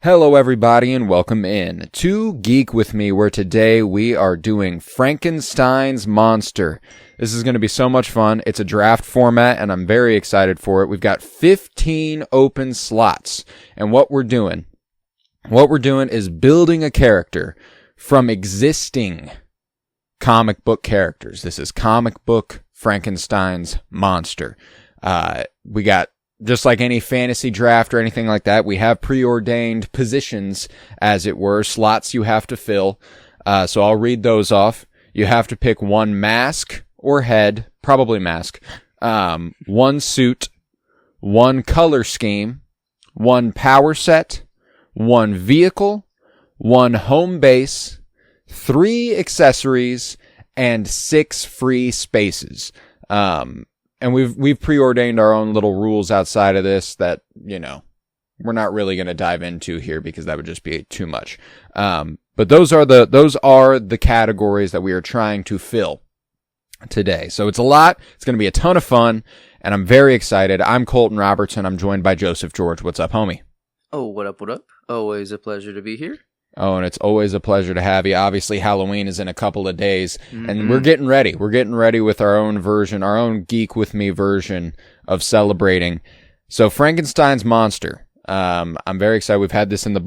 Hello everybody and welcome in to Geek with me, where today we are doing Frankenstein's monster. This is going to be so much fun. It's a draft format and I'm very excited for it. We've got 15 open slots, and what we're doing is building a character from existing comic book characters. This is comic book Frankenstein's monster. We got, just like any fantasy draft or anything like that, we have preordained positions, as it were, slots you have to fill. So I'll read those off. You have to pick one mask or head, probably mask, one suit, one color scheme, one power set, one vehicle, one home base, 3 accessories, and 6 free spaces. And we've preordained our own little rules outside of this that, you know, we're not really going to dive into here because that would just be too much. But those are the categories that we are trying to fill today. So it's a lot. It's going to be a ton of fun, and I'm very excited. I'm Colton Robertson. I'm joined by Joseph George. What's up, homie? Oh, what up, what up? Always a pleasure to be here. Oh, and it's always a pleasure to have you. Obviously, Halloween is in a couple of days, and we're getting ready. We're getting ready with our own version, our own Geek With Me version of celebrating. So, Frankenstein's monster. I'm very excited. We've had this on the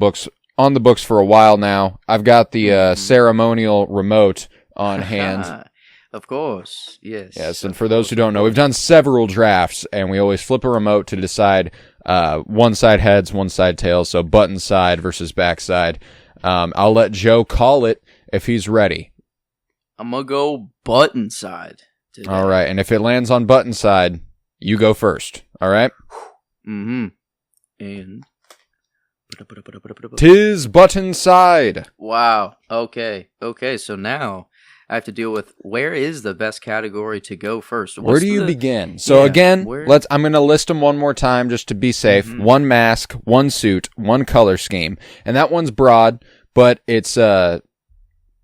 books for a while now. I've got the ceremonial remote on hand. Of course, yes. Yes, and for those who don't know, we've done several drafts, and we always flip a remote to decide one side heads, one side tails, so button side versus back side. I'll let Joe call it if he's ready. I'm going to go button side today. All right, and if it lands on button side, you go first. All right? Mm-hmm. And... 'tis button side. Wow. Okay, so now I have to deal with where is the best category to go first. Where do you begin? So again, I'm going to list them one more time just to be safe. Mm-hmm. One mask, one suit, one color scheme. And that one's broad, but it's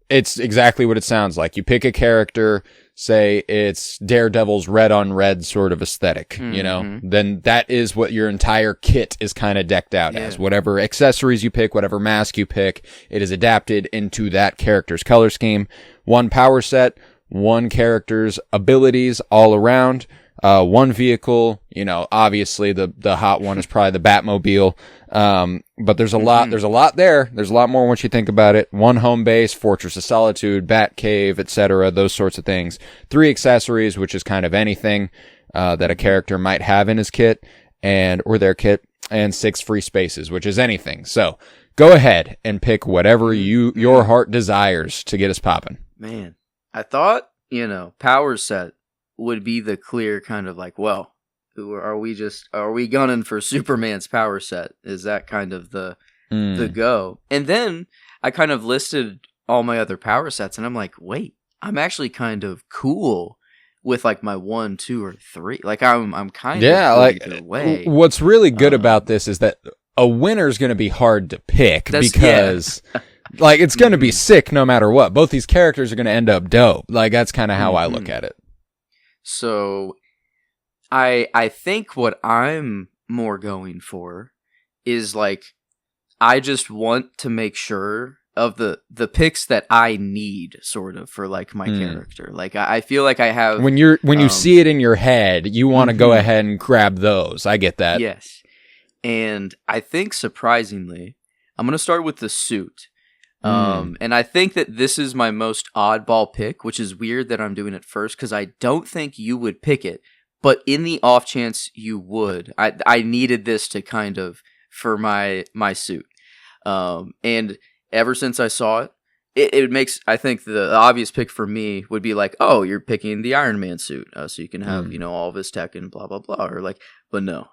exactly what it sounds like. You pick a character, say it's Daredevil's red on red sort of aesthetic, you know, then that is what your entire kit is kind of decked out as. Whatever accessories you pick, whatever mask you pick, it is adapted into that character's color scheme. One power set, one character's abilities all around, one vehicle, you know, obviously the hot one is probably the Batmobile. But there's a lot there. There's a lot more once you think about it. One home base, Fortress of Solitude, Batcave, etc., those sorts of things. 3 accessories, which is kind of anything, that a character might have in his kit or their kit, and 6 free spaces, which is anything. So go ahead and pick whatever your heart desires to get us popping. Man, I thought, power set would be the clear kind of like, well, are we gunning for Superman's power set? Is that kind of the go? And then I kind of listed all my other power sets, and I'm like, wait, I'm actually kind of cool with like my 1, 2, or 3. Like I'm kind of like either way. What's really good about this is that a winner's going to be hard to pick because like it's going to be sick no matter what. Both these characters are going to end up dope. Like that's kind of how I look at it. So I think what I'm more going for is like I just want to make sure of the picks that I need sort of for like my character. Like I feel like I have when you see it in your head, you want to go ahead and grab those. I get that. Yes. And I think surprisingly, I'm going to start with the suit. And I think that this is my most oddball pick, which is weird that I'm doing it first because I don't think you would pick it. But in the off chance you would, I needed this to kind of for my suit. And ever since I saw it, it makes, I think the obvious pick for me would be like, oh, you're picking the Iron Man suit, so you can have all of his tech and blah blah blah, or like, but no,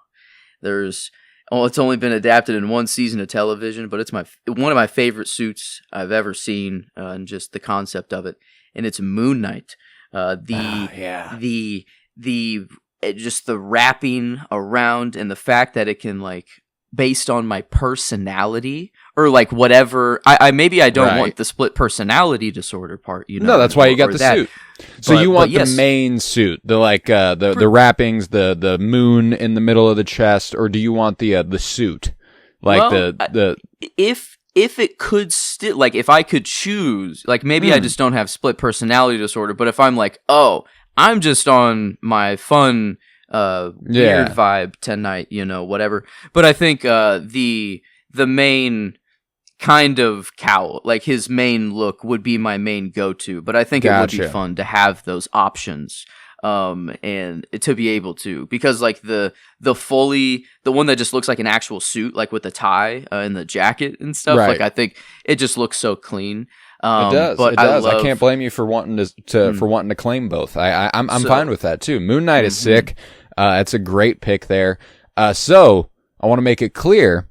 it's only been adapted in 1 season of television, but it's one of my favorite suits I've ever seen, and just the concept of it, and it's Moon Knight. Just the wrapping around and the fact that it can like based on my personality or like whatever. I maybe I don't want the split personality disorder part. You know, no, that's why you got the suit. So you want the main suit, the wrappings, the moon in the middle of the chest, or do you want the suit? Like well, if it could still, like, if I could choose, like, maybe I just don't have split personality disorder, but if I'm like, oh, I'm just on my fun weird vibe tonight, whatever. But I think the main kind of cowl, like his main look, would be my main go-to. But I think it would be fun to have those options, and to be able to, because like the one that just looks like an actual suit, like with the tie and the jacket and stuff. Right. Like I think it just looks so clean. It does. But it does. I can't blame you for wanting to claim both. I'm fine with that too. Moon Knight is sick. It's a great pick there. So I want to make it clear.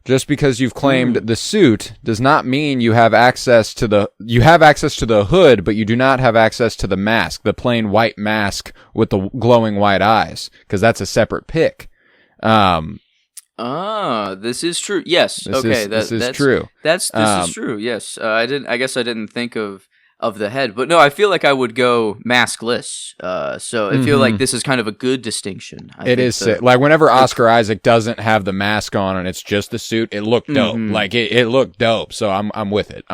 Just because you've claimed the suit does not mean you have access to the hood, but you do not have access to the mask, the plain white mask with the glowing white eyes, because that's a separate pick. This is true. Yes. This is true. This is true. Yes. I guess I didn't think of the head, but no, I feel like I would go maskless. So I feel like this is kind of a good distinction. It is sick. Like whenever Oscar Isaac doesn't have the mask on and it's just the suit, it looked dope. Like it looked dope. So I'm with it.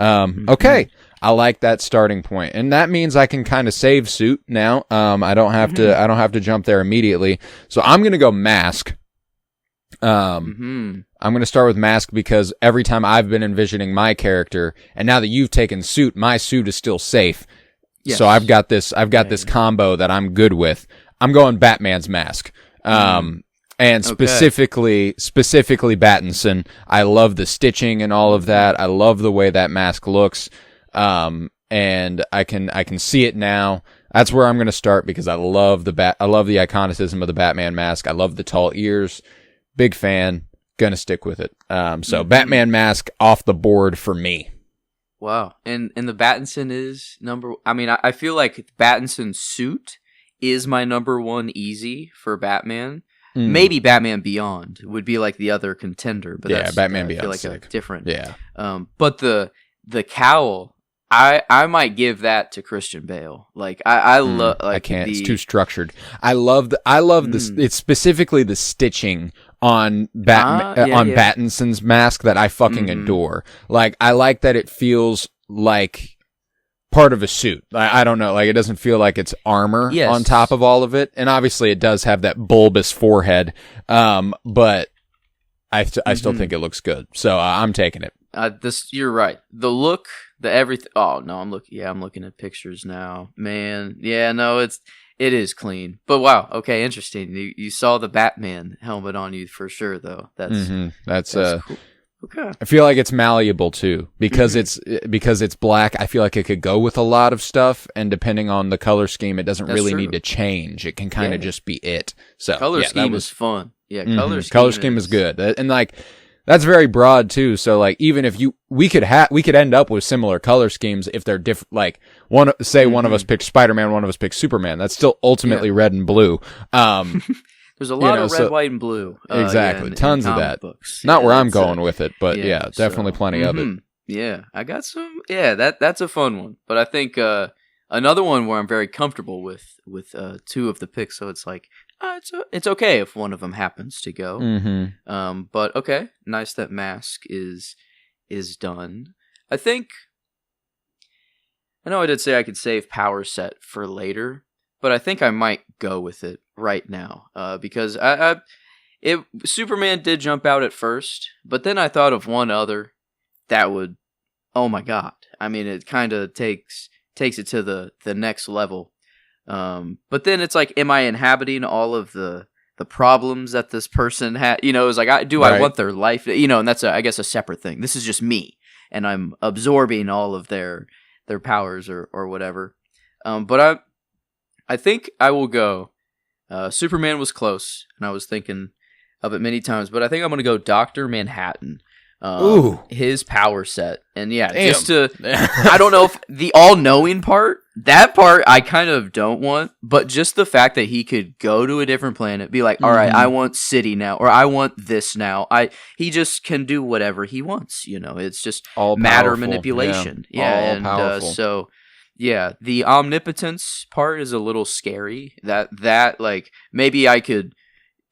Okay. I like that starting point, and that means I can kind of save suit now. I don't have to jump there immediately. So I'm gonna go mask. I'm going to start with mask because every time I've been envisioning my character, and now that you've taken suit, my suit is still safe. Yes. So I've got this combo that I'm good with. I'm going Batman's mask. And specifically Pattinson. I love the stitching and all of that. I love the way that mask looks. And I can see it now. That's where I'm going to start because I love the iconicism of the Batman mask. I love the tall ears. Big fan. Gonna stick with it. So Batman mask off the board for me. Wow. And the Pattinson is I feel like Pattinson's suit is my number one easy for Batman. Maybe Batman Beyond would be like the other contender, but that's, Batman I feel Beyond like a different. Yeah. But the cowl, I might give that to Christian Bale. Like I love. Like, I can't. It's too structured. I love this. It's specifically the stitching on Pattinson's mask that I fucking adore. Like I like that it feels like part of a suit. I don't know. Like it doesn't feel like it's armor on top of all of it. And obviously it does have that bulbous forehead. But I still think it looks good. So I'm taking it. You're right. The look, the everything. Oh no, I'm looking at pictures now, man. Yeah, no, it is clean. But wow, okay, interesting. You saw the Batman helmet on you for sure, though. That's cool. Okay. I feel like it's malleable too because it's black. I feel like it could go with a lot of stuff, and depending on the color scheme, it doesn't really need to change. It can kind of just be it. So color scheme is fun. Yeah, color scheme is good, and like. That's very broad too. So like, even if we could end up with similar color schemes if they're different. Like one of us picked Spider-Man, one of us picked Superman. That's still ultimately red and blue. There's a lot of red, white, and blue. Exactly, tons of that. Books. Not where I'm going with it, but definitely plenty of it. Yeah, I got some. Yeah, that's a fun one. But I think another one where I'm very comfortable with two of the picks. So it's like. It's okay if one of them happens to go. But okay, nice that mask is done. I know I did say I could save power set for later, but I think I might go with it right now. Because Superman did jump out at first, but then I thought of one other that would, oh my god! I mean, it kind of takes it to the next level. But then it's like, am I inhabiting all of the problems that this person had? It's like, I want their life? And that's I guess a separate thing. This is just me, and I'm absorbing all of their powers or whatever. But I think I will go. Superman was close, and I was thinking of it many times, but I think I'm gonna go Dr. Manhattan. His power set, and just to I don't know if the all-knowing part, that part I kind of don't want, but just the fact that he could go to a different planet, be like, all right, I want city now, or I want this now. He just can do whatever he wants. It's just all matter powerful. Manipulation. So the omnipotence part is a little scary. That like maybe I could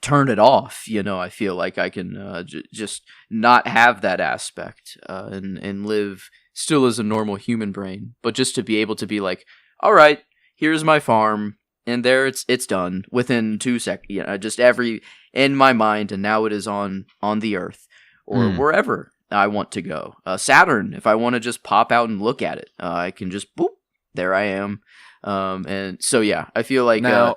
turn it off. I feel like I can just not have that aspect and live still as a normal human brain, but just to be able to be like, all right, here's my farm, and there it's done within 2 seconds. Just in my mind, and now it is on the Earth or wherever I want to go. Saturn, if I want to just pop out and look at it, I can just boop, there I am. And so yeah, I feel like now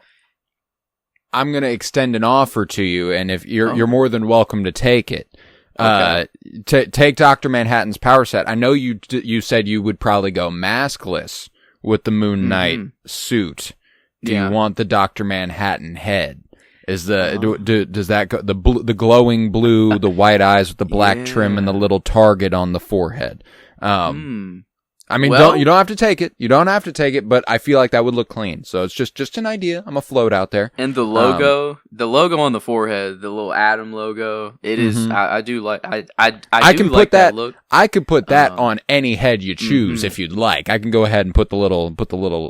I'm gonna extend an offer to you, and if you're more than welcome to take it. Okay. Take Dr. Manhattan's power set. I know you said you would probably go maskless with the Moon Knight suit. Do you want the Dr. Manhattan head? Is does that go the glowing blue, the white eyes with the black trim, and the little target on the forehead? I mean, you don't have to take it. You don't have to take it, but I feel like that would look clean. So it's just an idea. I'm a float out there. And the logo on the forehead, the little atom logo, it is. I do like. I can put that look. I could put that on any head you choose if you'd like. I can go ahead and put the little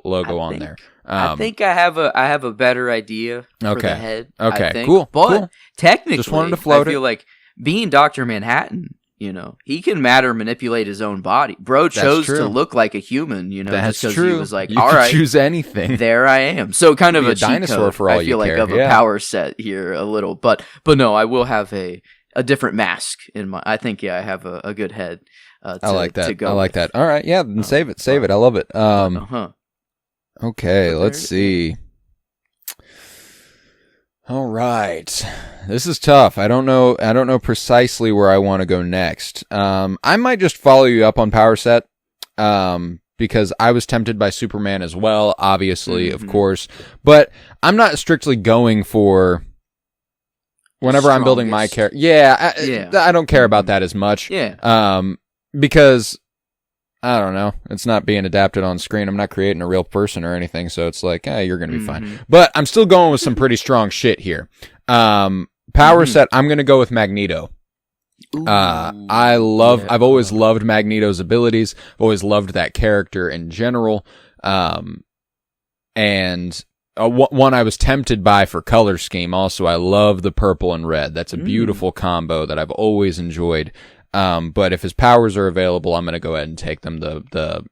logo on there. I think I have a better idea for the head. Okay, I think. Cool. But technically, just wanted to float I feel like being Dr. Manhattan. He can matter manipulate his own body. Bro chose to look like a human, That's just because true. he was like, you all right, choose anything. There I am. So kind of a a dinosaur code, for all I feel you like care. of a power set here a little, but no, I will have a different mask in my. I think I have a good head. I like that. To go I like that. All right, yeah, then save it. I love it. Okay, let's see. All right. This is tough. I don't know precisely where I want to go next. I might just follow you up on power set. Because I was tempted by Superman as well, obviously, of course. But I'm not strictly going for whenever I'm building my character. I don't care about that as much. Yeah. Because I don't know. It's not being adapted on screen. I'm not creating a real person or anything, so it's like, you're going to be fine. But I'm still going with some pretty strong shit here. Power set, I'm going to go with Magneto. I've always loved Magneto's abilities. I've always loved that character in general. And one I was tempted by for color scheme also. I love the purple and red. That's a beautiful combo that I've always enjoyed. But if his powers are available, I'm going to go ahead and take them. The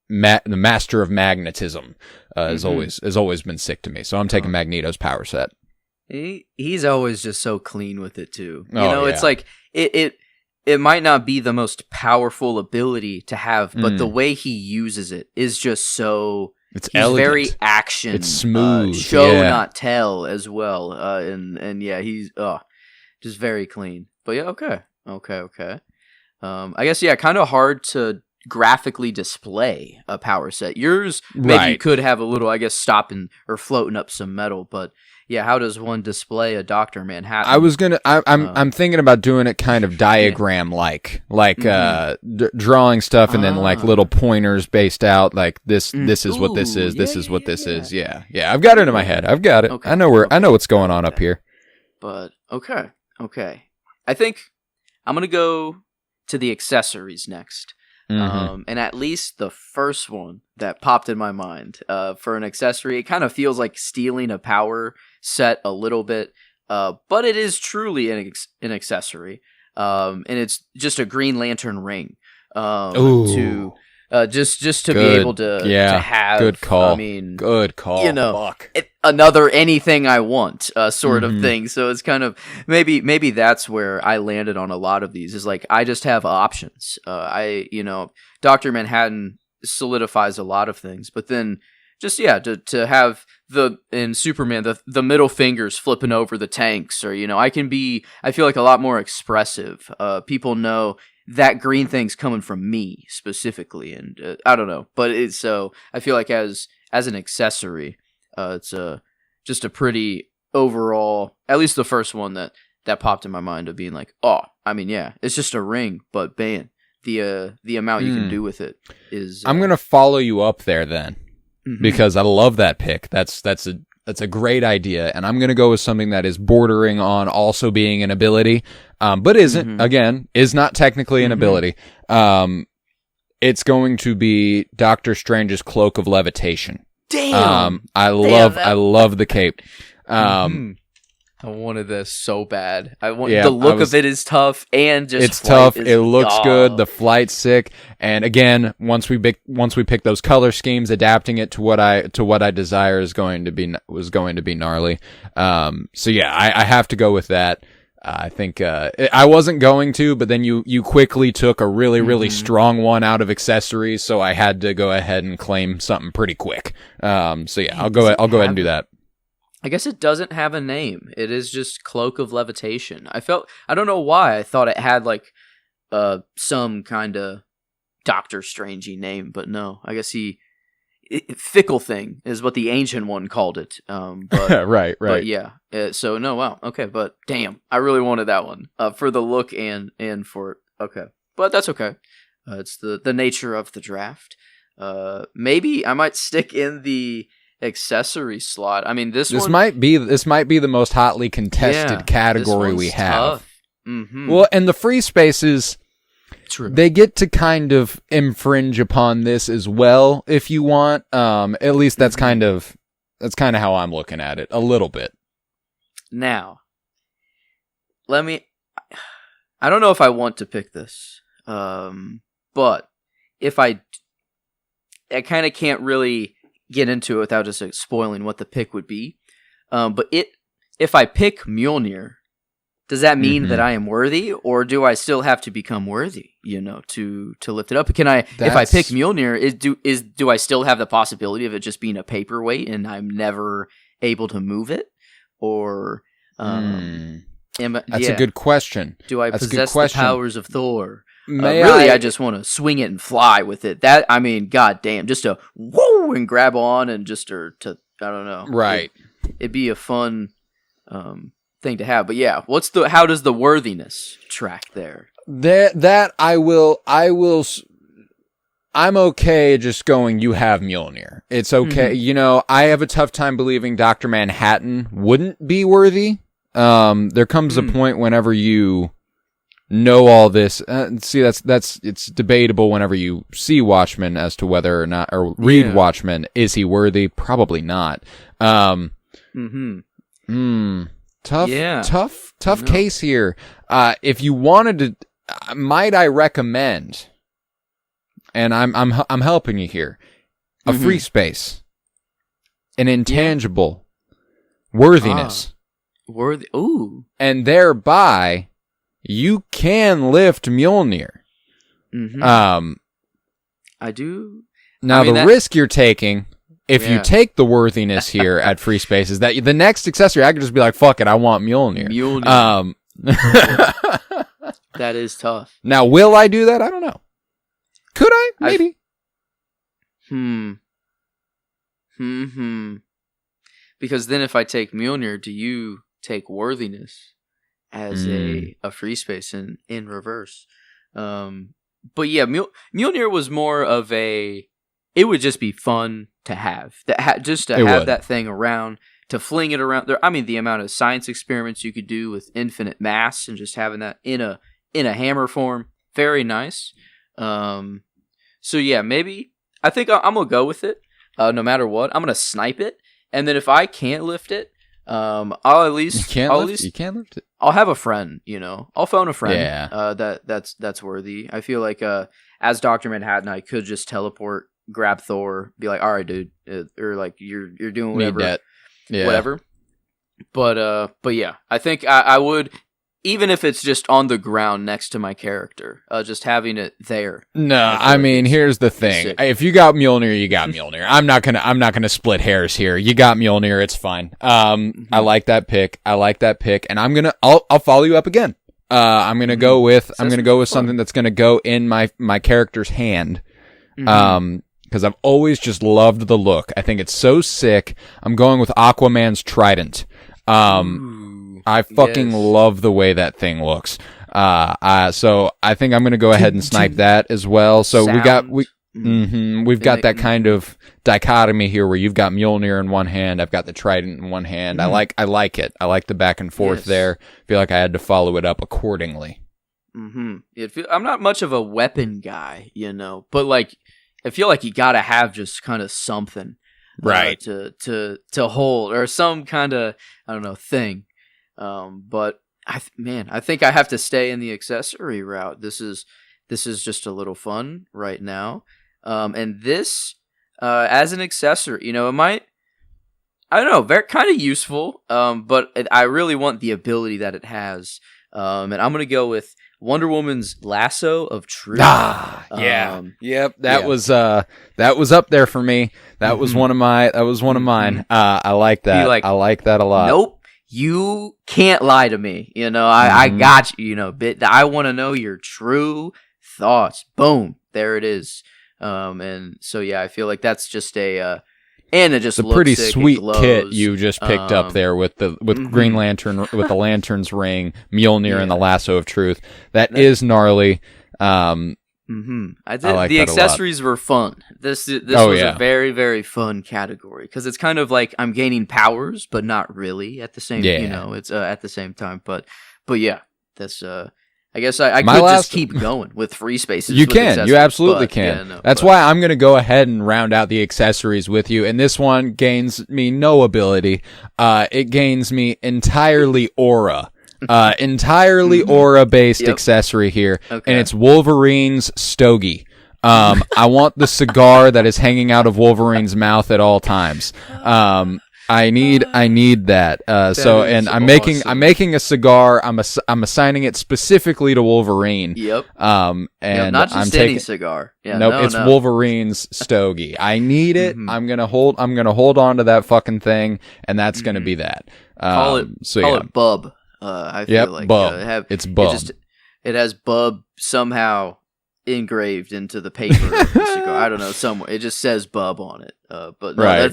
Master of Magnetism has always been sick to me. So I'm taking Magneto's power set. He's always just so clean with it too. It's like it might not be the most powerful ability to have, but the way he uses it is just so. He's elegant. Very action. It's smooth. Show not tell as well. And yeah, he's just very clean. But yeah, okay. I guess kind of hard to graphically display a power set. Yours maybe you could have a little, I guess, stopping or floating up some metal, but yeah, how does one display a Dr. Manhattan? I'm thinking about doing it kind of diagram like drawing stuff and then like little pointers based out like this is what this is, this is what this is. Yeah. I've got it in my head. I've got it. Okay. I know what's going on up here. But okay. I think I'm going to go to the accessories next. And at least the first one that popped in my mind for an accessory, it kind of feels like stealing a power set a little bit, but it is truly an accessory. And it's just a Green Lantern ring to just to be able to have. Good call. I mean, good call. Another anything I want sort of thing. So it's kind of maybe that's where I landed on a lot of these. Is like I just have options. Dr. Manhattan solidifies a lot of things, but then just to have in Superman the middle fingers flipping over the tanks, or I feel like a lot more expressive. People know that green thing's coming from me specifically, and I don't know, but it's so I feel like as an accessory, it's just a pretty overall, at least the first one that popped in my mind of being like, it's just a ring, but man, the amount you can do with it is. I'm gonna follow you up there then, because I love that pick. That's a great idea, and I'm gonna go with something that is bordering on also being an ability, but isn't. Again, is not technically an ability. It's going to be Doctor Strange's Cloak of Levitation. Damn! I love the cape. I wanted this so bad. The look of it is tough, and just it's tough. It looks good. The flight's sick, and again, once we pick those color schemes, adapting it to what I desire was going to be gnarly. So yeah, I have to go with that. I think I wasn't going to, but then you quickly took a really strong one out of accessories, so I had to go ahead and claim something pretty quick. So yeah, I'll go ahead and do that. I guess it doesn't have a name. It is just Cloak of Levitation. I don't know why I thought it had like some kind of Doctor Strangey name, but no. I guess Fickle Thing is what the Ancient One called it. But, right. But yeah. So no, wow. Okay, but damn, I really wanted that one for the look and for it. Okay, but that's okay. It's the nature of the draft. Maybe I might stick in the accessory slot. I mean, this might be the most hotly contested category we have. Mm-hmm. Well, and the free spaces, true, they get to kind of infringe upon this as well if you want. At least that's kind of how I'm looking at it a little bit. Now, I don't know if I want to pick this, but if I kind of can't really get into it without just spoiling what the pick would be. But if I pick Mjolnir, does that mean that I am worthy, or do I still have to become worthy, to lift it up? Can I, if I pick Mjolnir, do I still have the possibility of it just being a paperweight and I'm never able to move it? Or that's a good question. Do I possess the powers of Thor? I just want to swing it and fly with it. Goddamn, just to whoa and grab on and just I don't know. Right. It'd be a fun thing to have. But yeah, how does the worthiness track there? That I'm okay just going, you have Mjolnir. It's okay. Mm-hmm. I have a tough time believing Dr. Manhattan wouldn't be worthy. There comes a point whenever you know all this. It's debatable whenever you see Watchmen as to whether or not, or read Watchmen, is he worthy? Probably not. Tough case here. If you wanted to, might I recommend, and I'm helping you here, a free space, an intangible worthiness, worthy. Ooh, and thereby you can lift Mjolnir. Mm-hmm. I do. Now the risk you're taking, if you take the worthiness here at free space, is that the next accessory I could just be like, fuck it, I want Mjolnir. That is tough. Now, will I do that? I don't know. Could I? Maybe. Because then if I take Mjolnir, do you take worthiness as a free space in reverse? But yeah, Mjolnir was more of it would just be fun to have. That thing around, to fling it around. The amount of science experiments you could do with infinite mass and just having that in a hammer form, very nice. So yeah, maybe I think I'm gonna go with it. No matter what, I'm gonna snipe it, and then if I can't lift it, I'll at least you can't lift it. I'll have a friend. I'll phone a friend. Yeah. That's worthy. I feel like as Dr. Manhattan, I could just teleport, grab Thor, be like, all right, dude, or like you're doing whatever, whatever. But yeah, I think I would. Even if it's just on the ground next to my character, just having it there. No, here's the thing. If you got Mjolnir, you got Mjolnir. I'm not gonna split hairs here. You got Mjolnir, it's fine. I like that pick. And I'll follow you up again. I'm gonna go with something that's gonna go in my character's hand. Because I've always just loved the look. I think it's so sick. I'm going with Aquaman's trident. I fucking love the way that thing looks. So I think I'm going to go ahead and snipe that as well. So we've got that kind of dichotomy here where you've got Mjolnir in one hand, I've got the trident in one hand. I like it. I like the back and forth there. I feel like I had to follow it up accordingly. I'm not much of a weapon guy, but like I feel like you got to have just kind of something, right, to hold, or some kind of, I don't know, thing. But I think I have to stay in the accessory route. This is just a little fun right now. And this, as an accessory, you know, it might, I don't know, very kind of useful. But I really want the ability that it has. And I'm gonna go with Wonder Woman's lasso of truth. Yeah. Yep. That was up there for me. That was one of mine. I like that. I like that a lot. Nope. You can't lie to me. You know, I got you, you know, I want to know your true thoughts. Boom. There it is. And so, yeah, I feel like that's just and it just looks pretty sick, sweet kit you just picked up there with Green Lantern, with the Lantern's ring, Mjolnir, and the Lasso of Truth. That is gnarly. I like the that accessories were fun. This was a very, very fun category because it's kind of like I'm gaining powers, but not really at the same. You know, it's at the same time. But yeah, that's. I guess I could just keep going with free spaces. You absolutely can. That's why I'm going to go ahead and round out the accessories with you. And this one gains me no ability. It gains me entirely aura. Entirely aura-based accessory here. Okay. And it's Wolverine's stogie. I want the cigar that is hanging out of Wolverine's mouth at all times. I need that. I'm making a cigar. I'm assigning it specifically to Wolverine. Yep. And not just any cigar. Yeah. Nope. It's Wolverine's stogie. I need it. I'm gonna hold on to that fucking thing, and that's gonna be that. Call it Bub. I feel like Bub. It's Bub. It has Bub somehow engraved into the paper of the cigar. I don't know, somewhere it just says Bub on it. But no, right.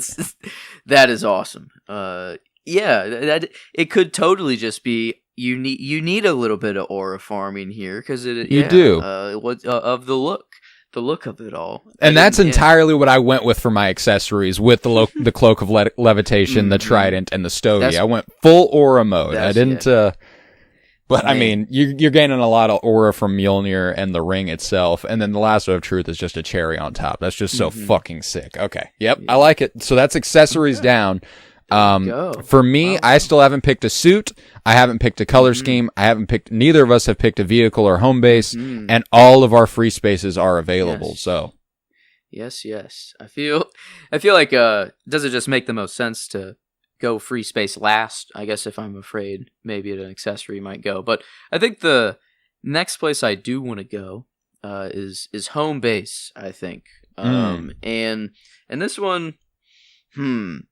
that is awesome. That it could totally just be you need a little bit of aura farming here because you do of the look of it all. And that's entirely what I went with for my accessories with the cloak of levitation, the trident, and the stogie. I went full aura mode. I didn't. But I mean, you're gaining a lot of aura from Mjolnir and the ring itself, and then the Lasso of Truth is just a cherry on top. That's just so fucking sick. Okay, yep, I like it. So that's accessories down. For me, I still haven't picked a suit. I haven't picked a color scheme. Neither of us have picked a vehicle or home base, and all of our free spaces are available. Yes. So, yes, I feel like does it just make the most sense to go free space last? I guess if I'm afraid maybe an accessory might go, but I think the next place I do want to go is home base. I think, and this one, some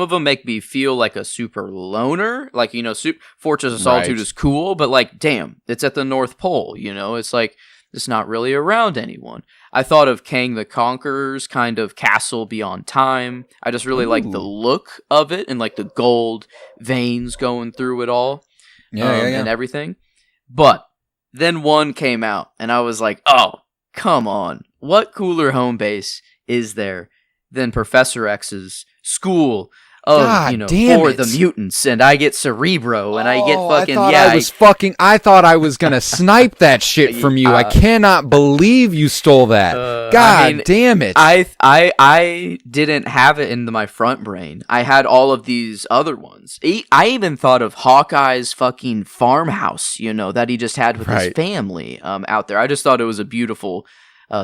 of them make me feel like a super loner. Like, you know, Fortress of Solitude is cool, but like, damn, it's at the North Pole. You know, it's like it's not really around anyone. I thought of Kang the Conqueror's kind of Castle Beyond Time. I just really like the look of it and like the gold veins going through it all, and everything. But then one came out, and I was like, oh, come on. What cooler home base is there than Professor X's school of, for the mutants, and I get Cerebro, and I get fucking, I thought I was gonna snipe that shit from you. I cannot believe you stole that. Damn it. I didn't have it in my front brain. I had all of these other ones. I even thought of Hawkeye's fucking farmhouse, that he just had with his family out there. I just thought it was a beautiful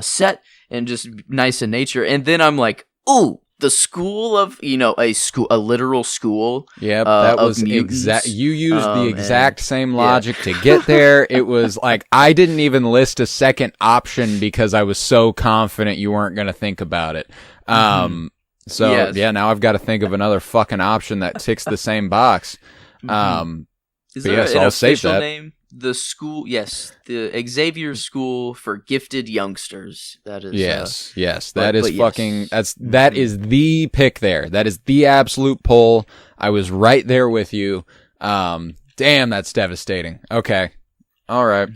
set and just nice in nature. And then I'm like, ooh, the school of, a literal school. Yeah, that was exact. You used the exact same logic to get there. It was like, I didn't even list a second option because I was so confident you weren't going to think about it. Now I've got to think of another fucking option that ticks the same box. Is there an official name? The school, yes, the Xavier School for Gifted Youngsters. That is that is the pick there. That is the absolute pull. I was right there with you. Damn, that's devastating. Okay, all right.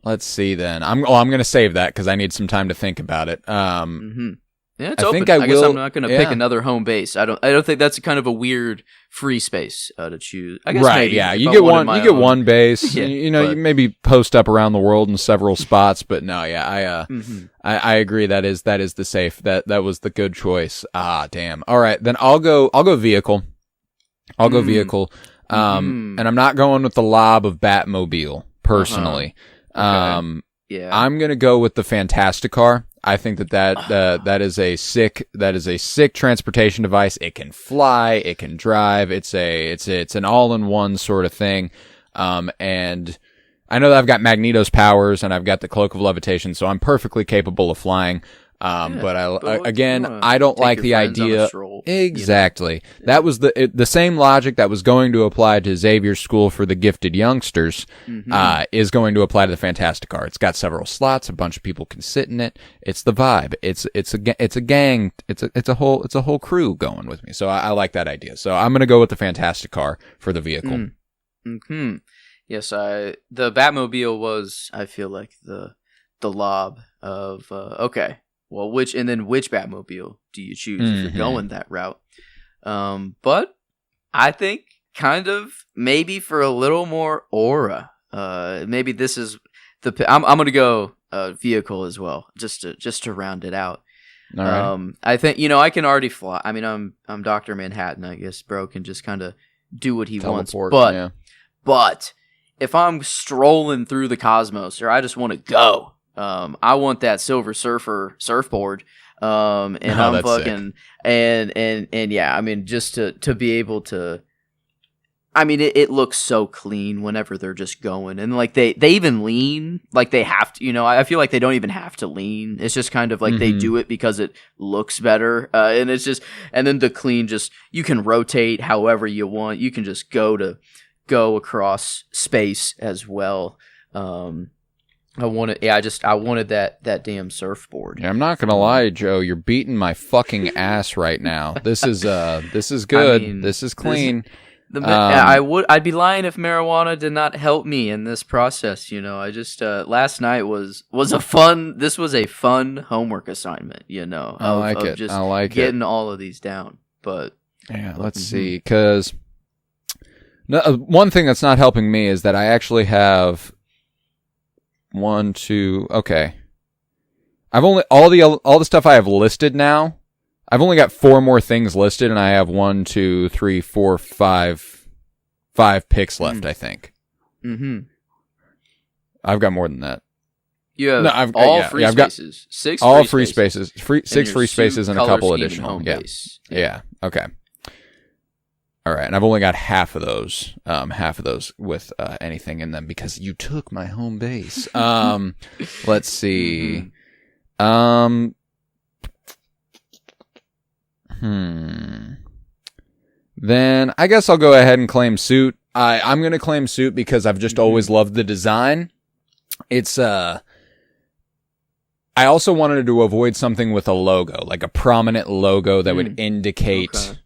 Let's see then. I'm gonna save that because I need some time to think about it. Yeah, it's I open. think I guess will. I'm not going to pick another home base. I don't think that's kind of a weird free space to choose. I guess right? maybe Yeah, if you I get wanted one. You my get own. one base. Yeah, you but maybe post up around the world in several spots. But no, yeah, mhm. I agree. That is the safe. That was the good choice. Ah, damn. All right, then I'll go vehicle. I'll go vehicle. Mhm. And I'm not going with the lob of Batmobile personally. Okay. Yeah. I'm gonna go with the Fantasticar. I think that is a sick transportation device. It can fly, it can drive. It's an all-in-one sort of thing. And I know that I've got Magneto's powers and I've got the cloak of levitation, so I'm perfectly capable of flying. But I don't like the idea. Exactly. That was the same logic that was going to apply to Xavier's School for the Gifted Youngsters, is going to apply to the Fantasticar. It's got several slots. A bunch of people can sit in it. It's the vibe. It's a gang. It's a whole crew going with me. So I like that idea. So I'm gonna go with the Fantasticar for the vehicle. Mm-hmm. Yes, the Batmobile was, I feel like, the lob of okay. Well, which Batmobile do you choose if you're going that route? But I think kind of maybe for a little more aura. Maybe this is I'm gonna go vehicle as well, just to round it out. All right. I think I can already fly. I mean, I'm Dr. Manhattan. I guess bro can just kind of do what he wants. But if I'm strolling through the cosmos or I just want to go. I want that Silver Surfer surfboard. I'm fucking sick. and yeah, I mean, just to be able to, I mean, it looks so clean whenever they're just going, and like they even lean like they have to. I feel like they don't even have to lean. It's just kind of like they do it because it looks better, and it's just, and then the clean, just you can rotate however you want. You can just go across space as well. I wanted that damn surfboard. Yeah, I'm not gonna lie, Joe. You're beating my fucking ass right now. This is good. I mean, this is clean. I'd be lying if marijuana did not help me in this process. I just last night was a fun. This was a fun homework assignment. I like it. Just I like getting all of these down. But yeah, let's see. Because one thing that's not helping me is that I actually have. 1, 2. Okay. I've only all the stuff I have listed now. I've only got 4 more things listed, and I have 1, 2, 3, 4, 5 picks left. I think. I've got more than that. You have I've spaces. got 6 all free spaces. 6 free spaces and a couple additional. Yeah. Okay. All right, and I've only got half of those with anything in them because you took my home base. Let's see. Then I guess I'll go ahead and claim suit. I'm going to claim suit because I've just always loved the design. It's I also wanted to avoid something with a logo, like a prominent logo that would indicate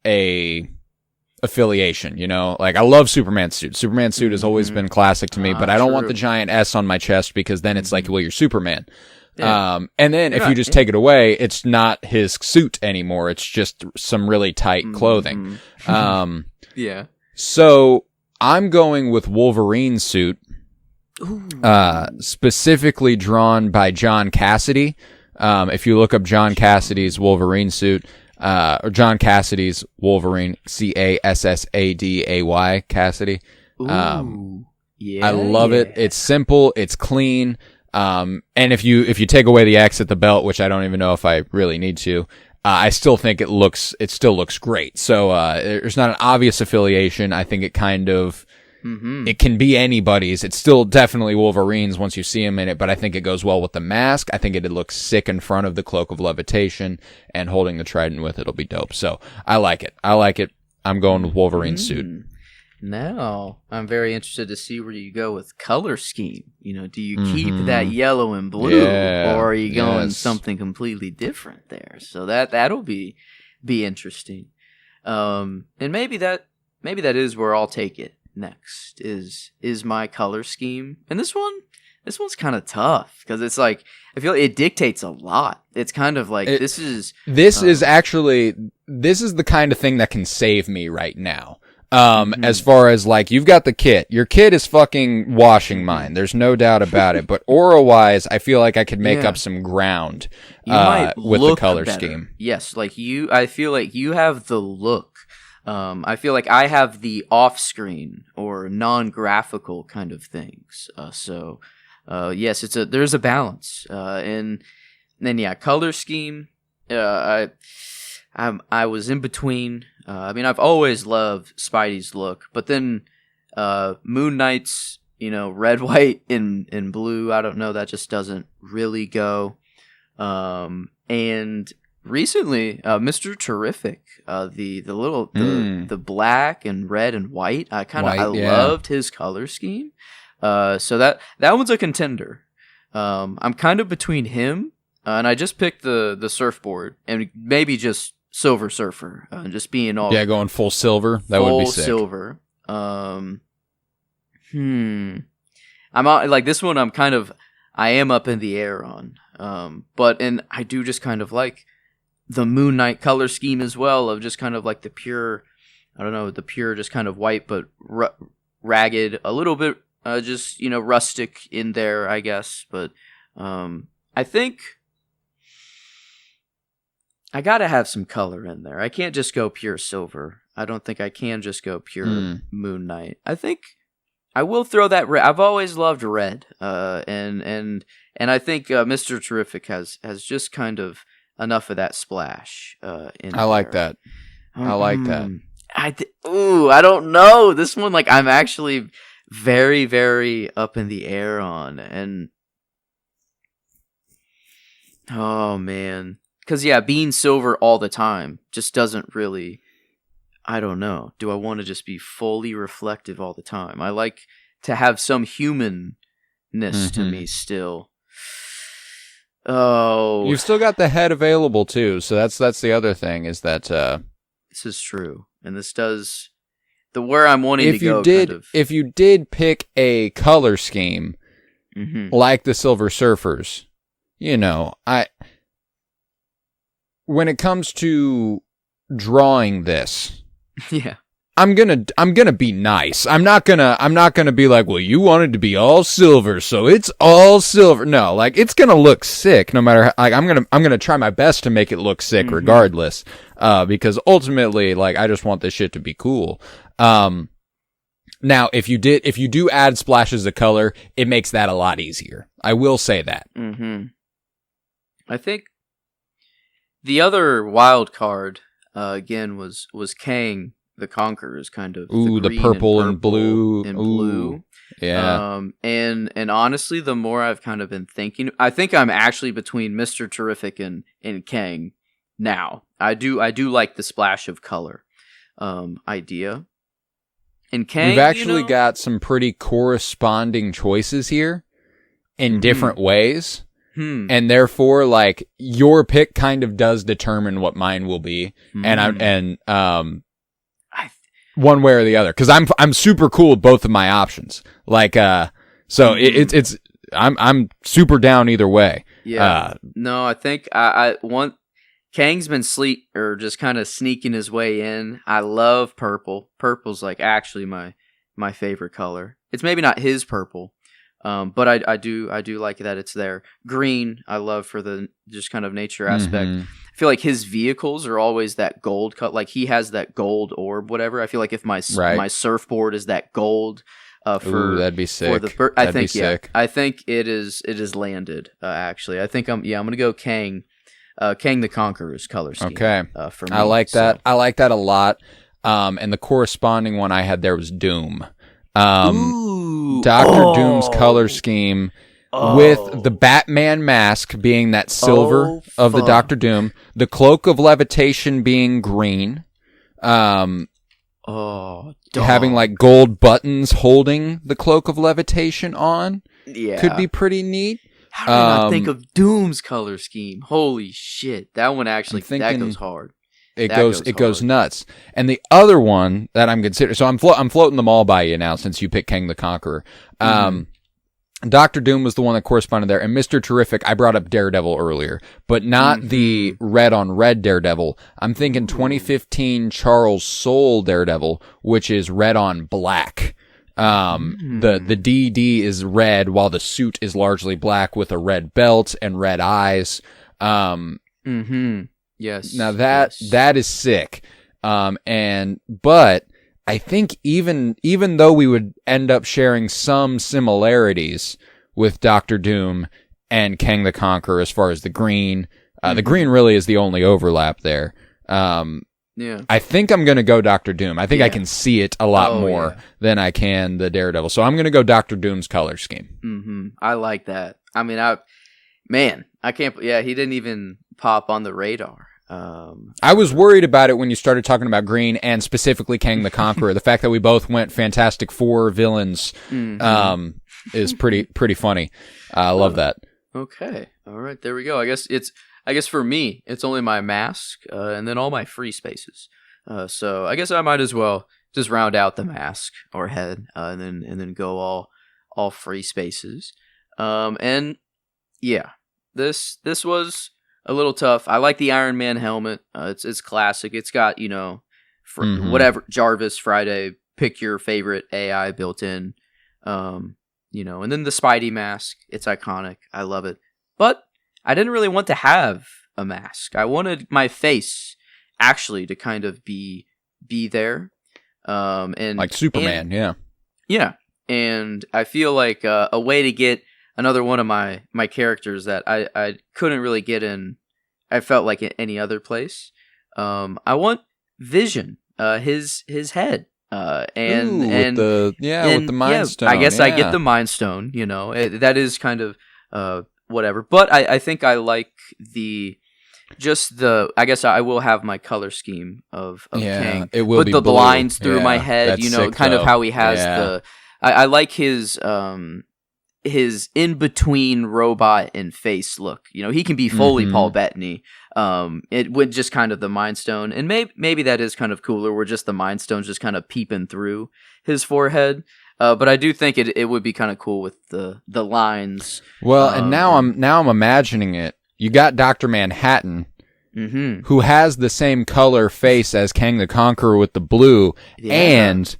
a affiliation, like I love Superman's suit. Superman's suit has always been classic to me, but I don't want the giant S on my chest because then it's like, well, you're Superman. Yeah. And then if you just take it away, it's not his suit anymore. It's just some really tight clothing. Yeah. So I'm going with Wolverine's suit, specifically drawn by John Cassidy. If you look up John Cassidy's Wolverine suit, or John Cassidy's Wolverine, Cassaday, Cassidy. Yeah, I love it. It's simple. It's clean. And if you take away the X at the belt, which I don't even know if I really need to, I still think it still looks great. So, there's not an obvious affiliation. I think it kind of, it can be anybody's. It's still definitely Wolverine's once you see him in it, but I think it goes well with the mask. I think it'd look sick in front of the cloak of levitation, and holding the trident with it'll be dope. So I like it. I'm going with Wolverine's suit. Now I'm very interested to see where you go with color scheme. Do you keep that yellow and blue, or are you going something completely different there? So that'll be interesting. And maybe that is where I'll take it next is my color scheme. And this one This one's kind of tough because it's like I feel it dictates a lot. It's kind of like this is actually the kind of thing that can save me right now. As far as like you've got the kit, your kit is fucking washing mine. There's no doubt about it. But aura wise, I feel like I could make up some ground with the color scheme. Yes, like I feel like you have the look. I feel like I have the off-screen or non-graphical kind of things. Yes, there's a balance. And then yeah, color scheme. I was in between. I mean, I've always loved Spidey's look, but then Moon Knight's, red, white, and blue. I don't know. That just doesn't really go. And recently, Mr. Terrific, the black and red and white. I loved his color scheme. So that one's a contender. I'm kind of between him, and I just picked the surfboard and maybe just Silver Surfer, just being all going full silver. That would be sick. Full silver. I'm like this one. I am up in the air on. And I do just kind of like the Moon Knight color scheme as well, of just kind of like the pure just kind of white but ragged, a little bit just rustic in there, I guess. But I think I gotta have some color in there. I can't just go pure silver. I don't think I can just go pure Moon Knight. I think I will throw that red. I've always loved red, and I think Mr. Terrific has just kind of enough of that splash. I like that. I like that. I don't know. This one, like, I'm actually very, very up in the air on, and oh man. Because, yeah, being silver all the time just doesn't really, I don't know. Do I want to just be fully reflective all the time? I like to have some humanness to me still. Oh. You've still got the head available, too. So that's the other thing is that... This is true. And this does... where I'm wanting to go, If you did pick a color scheme, like the Silver Surfers, when it comes to drawing this, yeah, I'm gonna be nice. I'm not gonna be like, well, you wanted to be all silver, so it's all silver. No, like it's gonna look sick no matter. Like I'm gonna try my best to make it look sick regardless. Because ultimately, like I just want this shit to be cool. Now if you do add splashes of color, it makes that a lot easier. I will say that. I think. The other wild card, again, was Kang the Conqueror's kind of the purple and blue. Blue. Yeah. And honestly, the more I've kind of been thinking, I think I'm actually between Mr. Terrific and Kang now. I do like the splash of color idea. And Kang, we've actually got some pretty corresponding choices here in different ways. And therefore, like, your pick kind of does determine what mine will be. And one way or the other. Cause I'm super cool with both of my options. Like, so I'm super down either way. Yeah. No, I think I want, Kang's been just kind of sneaking his way in. I love purple. Purple's like actually my favorite color. It's maybe not his purple. But I do like that it's there. Green, I love for the just kind of nature aspect. I feel like his vehicles are always that gold cut. Like he has that gold orb, whatever. I feel like if my surfboard is that gold, that'd be sick. I think it is landed. Actually, I think I'm gonna go Kang the Conqueror's color scheme. Okay, for me, I like that. I like that a lot. And the corresponding one I had there was Doom. Dr. Doom's color scheme with the Batman mask being that silver of the Dr. Doom, the cloak of levitation being green, having like gold buttons holding the cloak of levitation on, could be pretty neat. How did I not think of Doom's color scheme? Holy shit, that one actually that goes hard. It goes nuts. And the other one that I'm considering, so I'm floating them all by you now since you picked Kang the Conqueror. Dr. Doom was the one that corresponded there, and Mr. Terrific, I brought up Daredevil earlier, but not the red on red Daredevil. I'm thinking 2015 Charles Soule Daredevil, which is red on black. The DD is red, while the suit is largely black with a red belt and red eyes. Yes. Now that is sick. But I think even though we would end up sharing some similarities with Doctor Doom and Kang the Conqueror as far as the green, the green really is the only overlap there. I think I'm going to go Doctor Doom. I think I can see it a lot more than I can the Daredevil. So I'm going to go Doctor Doom's color scheme. I like that. I mean, I can't. Yeah, he didn't even pop on the radar. I was worried about it when you started talking about green and specifically Kang the Conqueror. The fact that we both went Fantastic Four villains is pretty funny. I love that. Okay, all right, there we go. I guess for me, it's only my mask and then all my free spaces. So I guess I might as well just round out the mask or head and then go all free spaces. And yeah, this was a little tough. I like the Iron Man helmet. It's classic. It's got, whatever, Jarvis, Friday, pick your favorite AI built in. And then the Spidey mask. It's iconic. I love it. But I didn't really want to have a mask. I wanted my face actually to kind of be there. And like Superman, yeah. Yeah. And I feel like a way to get another one of my characters that I couldn't really get in, I felt like in any other place. I want Vision, his head, with the Mind Stone. I guess I get the Mind Stone. That is kind of whatever. But I think I like I guess I will have my color scheme of Kang. It will with be the blue. lines through my head. That's sick, kind though. of how he has I like his in between robot and face look. He can be fully Paul Bettany. It would just kind of the Mind Stone, and maybe that is kind of cooler, where just the Mind Stone's just kind of peeping through his forehead. But I do think it would be kind of cool with the lines. Well, and now I'm imagining it. You got Dr. Manhattan, who has the same color face as Kang the Conqueror with the blue, and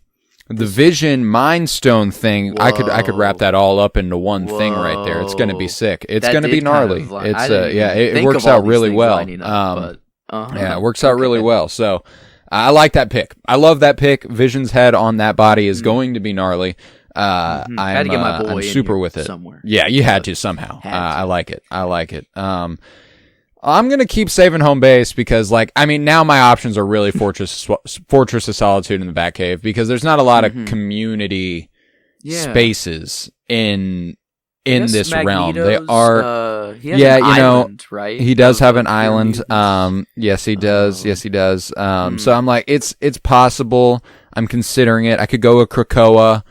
the Vision Mind Stone thing. Whoa. I could wrap that all up into one thing right there. It's gonna be sick. It's gonna be gnarly. It works out really well. It works out really well. So I like that pick. I love that pick. Vision's head on that body is going to be gnarly. I had to get my boy I'm super with it. Somewhere. Yeah, you had to somehow. I like it. I'm going to keep saving home base because, now my options are really Fortress of Solitude in the Batcave, because there's not a lot of community spaces in this realm. They are, island, right? He does have an island. Yes, he does. Yes, he does. So I'm like, it's possible. I'm considering it. I could go with Krakoa,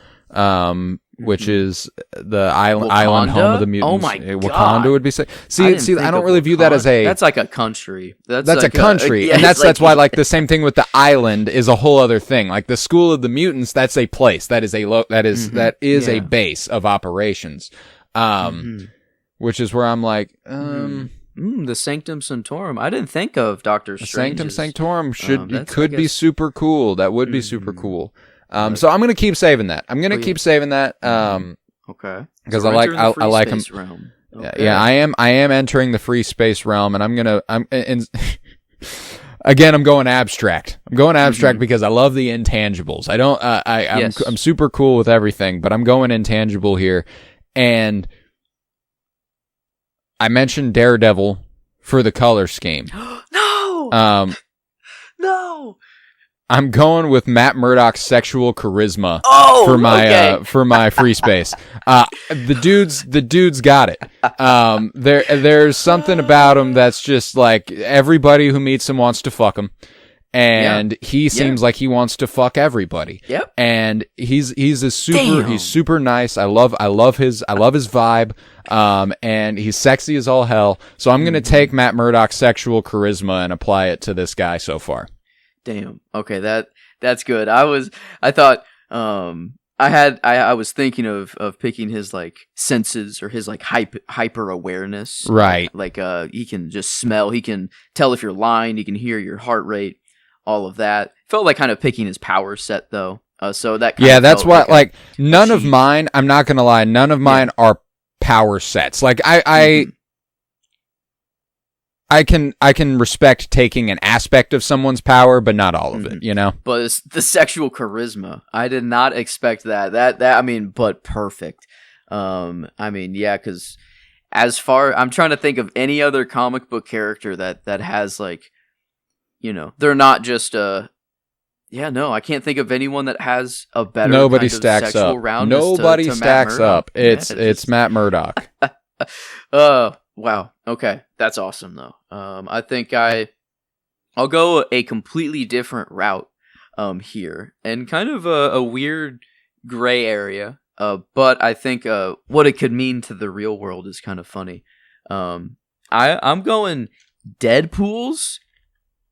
which is the island home of the mutants. Oh my god, Wakanda would be sick. See, I don't really view that as a. That's like a country. That's like a country, and that's why the same thing with the island is a whole other thing. Like the School of the Mutants, that's a place. That is a base of operations. Which is where I'm like, the Sanctum Sanctorum. I didn't think of Doctor Strange. Sanctum Sanctorum could be super cool. That would be super cool. So I'm gonna keep saving that. Okay. Because I like him. Okay. Yeah, I am entering the free space realm, and again, I'm going abstract. Because I love the intangibles. I'm super cool with everything, but I'm going intangible here. And I mentioned Daredevil for the color scheme. No. No. I'm going with Matt Murdock's sexual charisma for my free space. The dude's got it. There's something about him that's just like everybody who meets him wants to fuck him, and he seems like he wants to fuck everybody. Yep. And he's super nice. I love his vibe. And he's sexy as all hell. So I'm gonna take Matt Murdock's sexual charisma and apply it to this guy so far. Damn. Okay, that's good. I I was thinking of picking his like senses or his like hyper awareness. Right. Like he can just smell, he can tell if you're lying, he can hear your heart rate, all of that. Felt like kind of picking his power set though. So that kind of that's felt what like none of mine, I'm not gonna lie, none of mine are power sets. Like I can respect taking an aspect of someone's power, but not all of it, you know? But it's the sexual charisma. I did not expect that. That I mean, but perfect. I mean, yeah, because I'm trying to think of any other comic book character that has like, you know, they're not just I can't think of anyone that has a better Nobody kind of stacks sexual up. roundness Nobody to stacks Matt up. Murdock. It's Matt Murdock. Wow. Okay, that's awesome though. I think I'll go a completely different route here, and kind of a weird gray area. But I think what it could mean to the real world is kind of funny. I'm going Deadpool's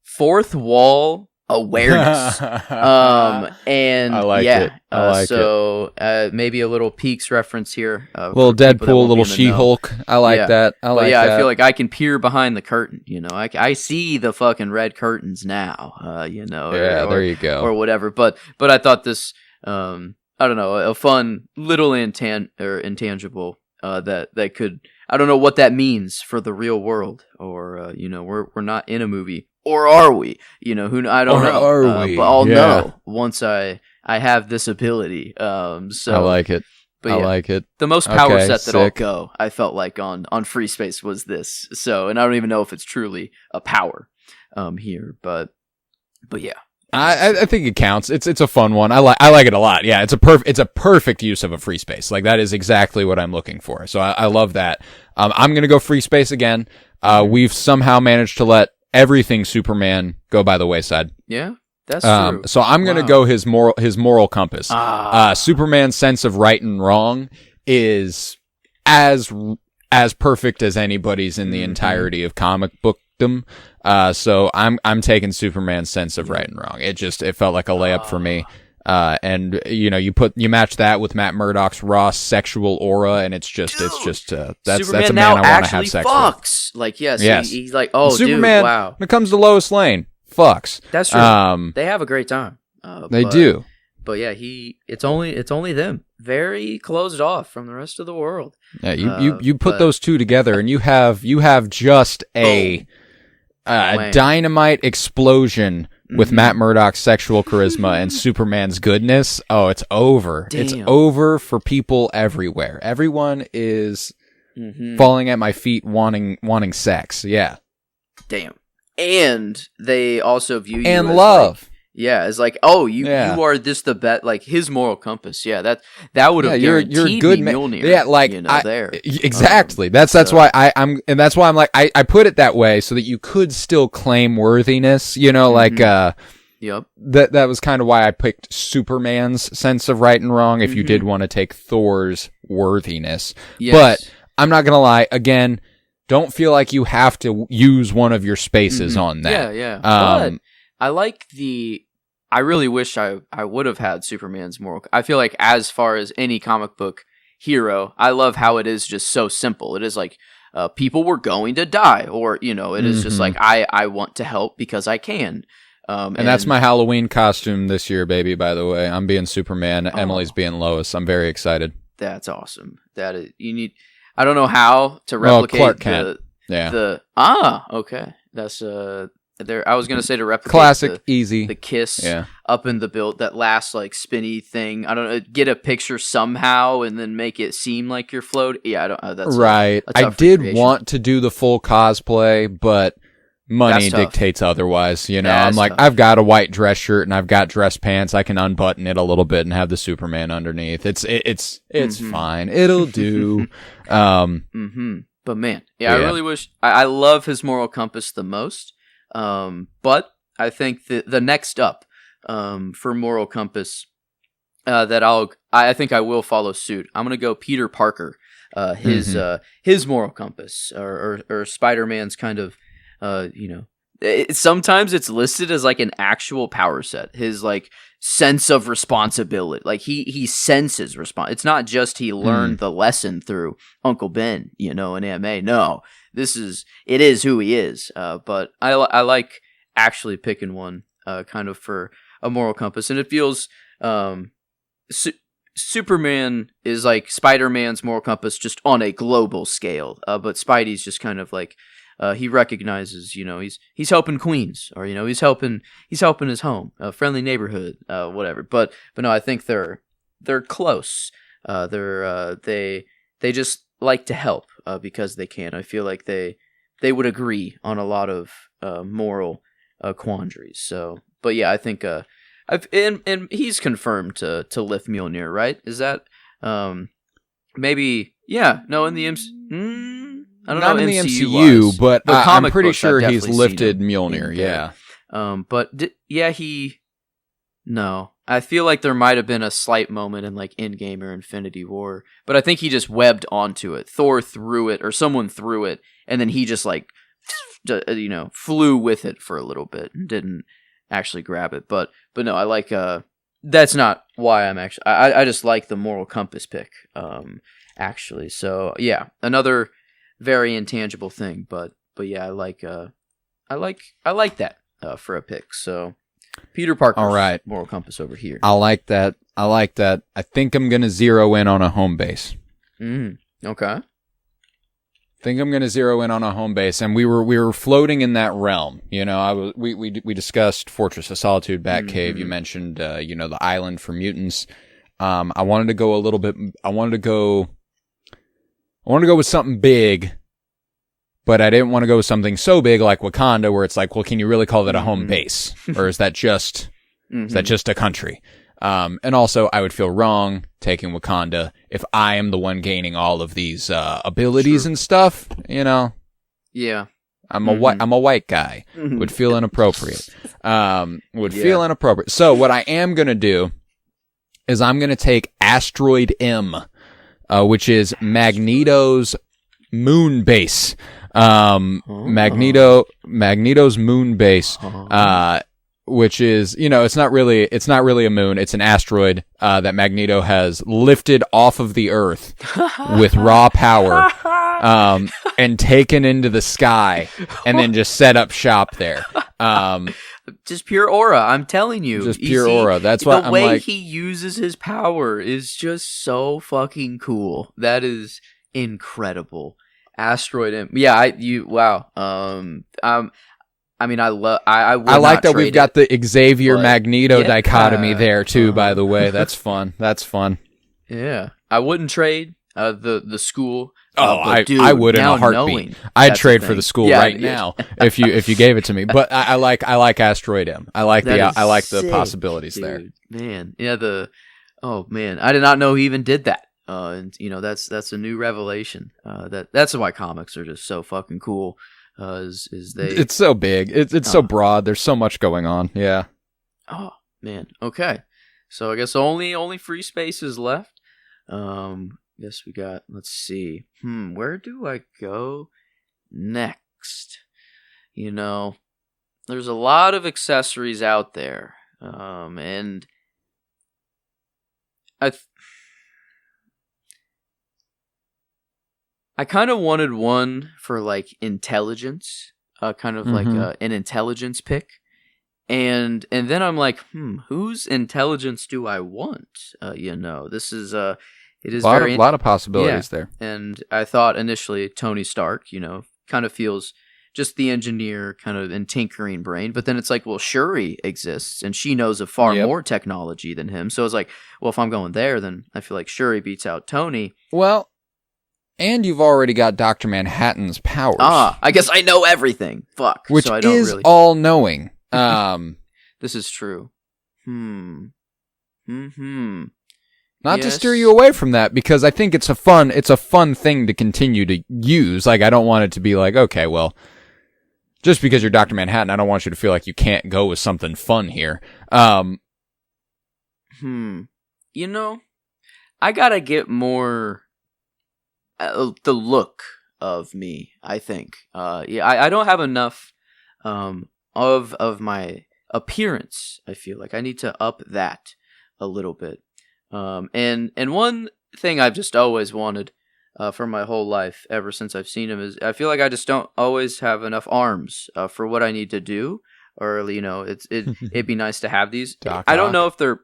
fourth wall awareness. And I like it. I like so maybe a little Peaks reference here. Little Deadpool, little She-Hulk. I like that. I feel like I can peer behind the curtain. You know, I see the fucking red curtains now. You know, there you go, or whatever. But I thought this, I don't know, a fun little intangible that could, I don't know what that means for the real world, or you know, we're not in a movie. Or are we? You know, I don't know. Are we? But I'll know once I have this ability. So I like it. But I like it. The most power set that I'll sick. go, I felt like on Free Space was this. So, and I don't even know if it's truly a power here, but yeah. I think it counts. It's a fun one. I like it a lot. Yeah, it's a perfect use of a free space. Like that is exactly what I'm looking for. So I love that. I'm gonna go free space again. We've somehow managed to let everything Superman go by the wayside. Yeah, that's true. So I'm gonna go his moral compass. Superman's sense of right and wrong is as perfect as anybody's in the entirety of comic bookdom. So I'm taking Superman's sense of right and wrong. It felt like a layup for me. And you know, you match that with Matt Murdock's raw sexual aura, and that's Superman that's a man now I want to have sex fucks. With. Like yes. He's like, oh, Superman, dude, wow. When it comes to Lois Lane, fucks. That's true. They have a great time. They do. But yeah, it's only them. Very closed off from the rest of the world. Yeah, you put those two together, and you have just a dynamite explosion with Matt Murdock's sexual charisma and Superman's goodness. Oh, it's over. Damn. It's over for people everywhere. Everyone is falling at my feet wanting sex. Yeah. Damn. And they also view you and as love. Like, yeah, it's like, oh, you are this the bet, like his moral compass. Yeah, that would have guaranteed you're a good Mjolnir. Yeah, like you know, there exactly. That's why I'm like I put it that way so that you could still claim worthiness. You know, like yep. That was kind of why I picked Superman's sense of right and wrong. If you did want to take Thor's worthiness, but I'm not gonna lie. Again, don't feel like you have to use one of your spaces on that. Yeah. But I like I really wish I would have had Superman's moral. I feel like as far as any comic book hero, I love how it is just so simple. It is like people were going to die, or you know, it is just like I want to help because I can. And that's my Halloween costume this year, baby. By the way, I'm being Superman. Emily's being Lois. I'm very excited. That's awesome. That is, you need. I don't know how to replicate Clark Kent. Okay. That's there. I was gonna say to replicate classic, easy, the kiss up in the build, that last like spinny thing. I don't know. Get a picture somehow and then make it seem like you're floating. Yeah, I don't. That's right. I did want to do the full cosplay, but money dictates otherwise. You know, I'm like, I've got a white dress shirt and I've got dress pants. I can unbutton it a little bit and have the Superman underneath. It's fine. It'll do. But man, I really wish. I love his moral compass the most. But I think the next up for moral compass that I think I will follow suit. I'm gonna go Peter Parker. His moral compass, or Spider-Man's kind of sometimes it's listed as like an actual power set. His like sense of responsibility, like he senses it's not just he learned the lesson through Uncle Ben, in anime. No, it is who he is. But I like actually picking one kind of for a moral compass, and it feels Superman is like Spider-Man's moral compass just on a global scale, but Spidey's just kind of like he recognizes, he's helping Queens, or he's helping his home, a friendly neighborhood, whatever. But no, I think they're close. They just like to help because they can. I feel like they would agree on a lot of moral quandaries. So, but yeah, I think and he's confirmed to lift Mjolnir, right? Is that maybe? Yeah, no, in the I don't Not know in the MCU, MCU, but I'm comic pretty books, sure I've he's definitely lifted seen him Mjolnir. in Yeah. there. But no. I feel like there might have been a slight moment in like Endgame or Infinity War, but I think he just webbed onto it. Thor threw it, or someone threw it, and then he just like, flew with it for a little bit and didn't actually grab it. But no, I like that's not why I'm actually. I just like the moral compass pick. Actually, so yeah, another very intangible thing, but yeah, I like that for a pick. So Peter Parker's All right. moral compass over here. I like that. I think I'm going to zero in on a home base. Okay. And we were floating in that realm. We discussed Fortress of Solitude, Batcave. You mentioned the island for mutants. I wanted to go with something big, but I didn't want to go with something so big like Wakanda, where it's like, well, can you really call that a home base, or is that just a country? And also, I would feel wrong taking Wakanda if I am the one gaining all of these abilities and stuff. Yeah, I'm a white guy. Would feel inappropriate. Feel inappropriate. So what I am gonna do is I'm gonna take Asteroid M, which is Magneto's moon base. Magneto's moon base, which is, it's not really a moon. It's an asteroid, that Magneto has lifted off of the Earth with raw power, and taken into the sky and then just set up shop there. Just pure aura, I'm telling you. Just pure aura. That's what I'm like. The way he uses his power is just so fucking cool. That is incredible. Asteroid M. Yeah, wow. I mean, I like that we've got the Xavier but Magneto dichotomy there too. By the way, that's fun. Yeah, I wouldn't trade the school. I would in a heartbeat. I'd trade for the school now if you gave it to me. But I like Asteroid M. I like the possibilities dude, there. Man, yeah. I did not know he even did that. And that's a new revelation. That's why comics are just so fucking cool. It's so big. It's so broad. There's so much going on. Yeah. Oh man. Okay. So I guess only free spaces left. Guess we got. Let's see. Where do I go next? There's a lot of accessories out there. And I kind of wanted one for like intelligence, kind of like an intelligence pick, and then I'm like, whose intelligence do I want? This is it is a lot of possibilities there. And I thought initially Tony Stark, kind of feels just the engineer kind of and tinkering brain, but then it's like, well, Shuri exists and she knows of far more technology than him, so it's like, well, if I'm going there, then I feel like Shuri beats out Tony. Well. And you've already got Dr. Manhattan's powers. I guess I know everything. Fuck. Which so I don't is really... all-knowing. This is true. Not to steer you away from that, because I think it's a fun thing to continue to use. Like, I don't want it to be like, okay, well, just because you're Dr. Manhattan, I don't want you to feel like you can't go with something fun here. I gotta get more... the look of me, I think. I don't have enough of my appearance. I feel like I need to up that a little bit. And one thing I've just always wanted for my whole life, ever since I've seen him, is I feel like I just don't always have enough arms for what I need to do. Or it'd be nice to have these. Doc I don't Ock? know if they're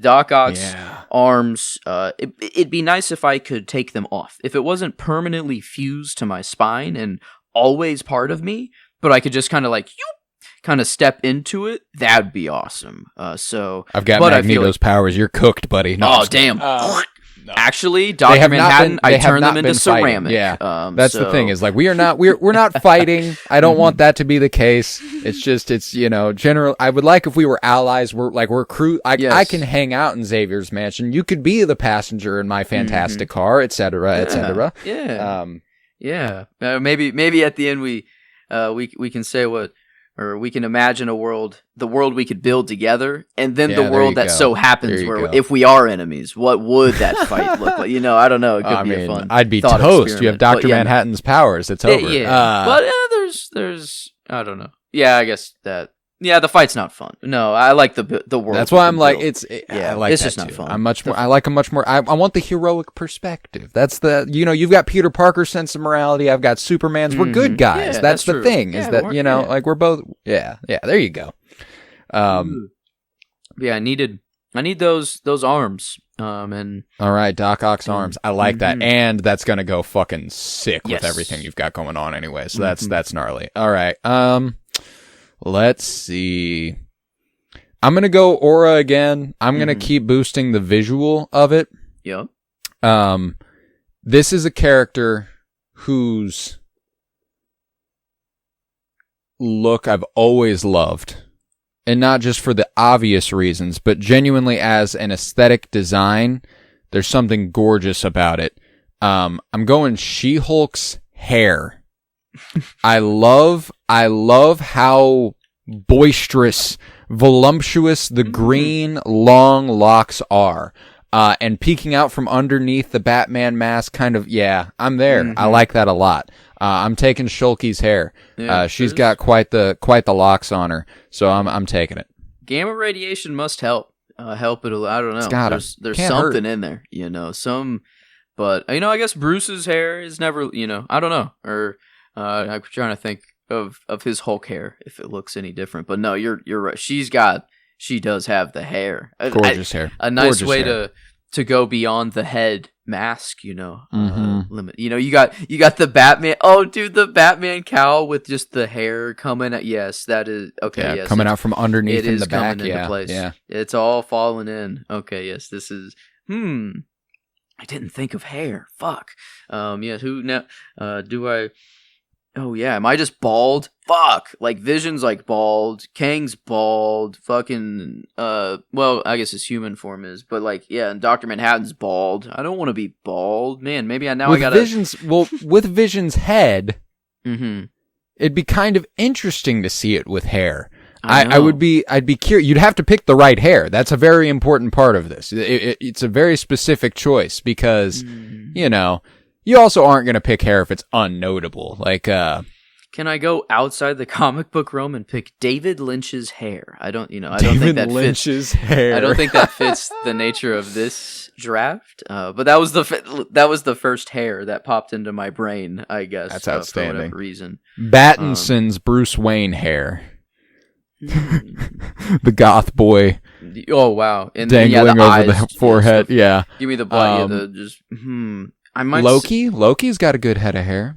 Doc Ock's Yeah. arms. It'd be nice if I could take them off. If it wasn't permanently fused to my spine and always part of me, but I could just kind of like step into it. That'd be awesome. So I've got but I feel Magneto's powers. You're cooked, buddy. No, I'm oh just kidding. damn. No. Actually, They Dr. have not Manhattan, been- they I have turn not them into been fighting. ceramic. Yeah. That's the so- thing is like we're not fighting. I don't want that to be the case. It's general. I would like if we were allies. We're crew. I Yes. can hang out in Xavier's mansion. You could be the passenger in my fantastic car, etc., etc. Yeah. Yeah. Maybe at the end we can say what, or we can imagine the world we could build together, and then Yeah, the there world you that go. so happens There you where go. if we are enemies, what would that fight look like? I don't know. It could be a fun. I'd be thought toast. You have experiment. Doctor But yeah, Manhattan's powers. It's over. Yeah. But there's I don't know. Yeah, I guess that. Yeah, the fight's not fun. No, I like the world. That's why we I'm can like build. I like it's that just not too. fun. I'm much more. I like a much more. I want the heroic perspective. That's the you've got Peter Parker's sense of morality. I've got Superman's. We're good guys. Yeah, that's the true. thing. Yeah, Is that like we're both. Yeah. There you go. Yeah, I need those arms. And All right, Doc Ock's arms. I like that, and that's gonna go fucking sick Yes. with everything you've got going on anyway. So that's gnarly. All right. Let's see. I'm gonna go Aura again. I'm gonna keep boosting the visual of it. Yep. This is a character whose look I've always loved. And not just for the obvious reasons, but genuinely as an aesthetic design, there's something gorgeous about it. I'm going She-Hulk's hair. I love how boisterous, voluptuous the green long locks are. And peeking out from underneath the Batman mask, kind of, I'm there. I like that a lot. I'm taking Shulky's hair. Yeah, She's got quite the locks on her, so I'm taking it. Gamma radiation must help. Help it a lot. I don't know. It's gotta. There's Can't something hurt. in there, but I guess Bruce's hair is never, I don't know. Or I'm trying to think of his Hulk hair if it looks any different. But no, you're right. She does have the hair. Gorgeous hair. A nice Gorgeous way hair. to go beyond the head mask, Mhm. limit. You got the Batman. Oh, dude, the Batman cowl with just the hair coming at. Yes, that is okay. Yeah, yes, coming out from underneath it in is the back. coming into place. Yeah. It's all falling in. Okay, yes, this is. I didn't think of hair. Fuck. Who now? Do I? Oh yeah, am I just bald? Fuck. Like Vision's like bald, Kang's bald, fucking well, I guess his human form is, but like and Dr. Manhattan's bald. I don't want to be bald. Man, maybe I gotta with Vision's head, Mhm. it'd be kind of interesting to see it with hair. I I'd be curious. You'd have to pick the right hair. That's a very important part of this. It's a very specific choice because, you also aren't going to pick hair if it's unnotable. Like, Can I go outside the comic book realm and pick David Lynch's hair? I don't think that David fits. Lynch's hair. I don't think that fits the nature of this draft. But that was the first hair that popped into my brain. I guess That's for outstanding. whatever reason. Battinson's Bruce Wayne hair. The goth boy Oh wow! And dangling the over eyes, the forehead. Yeah. Give me the blood. I might. Loki. Loki's got a good head of hair.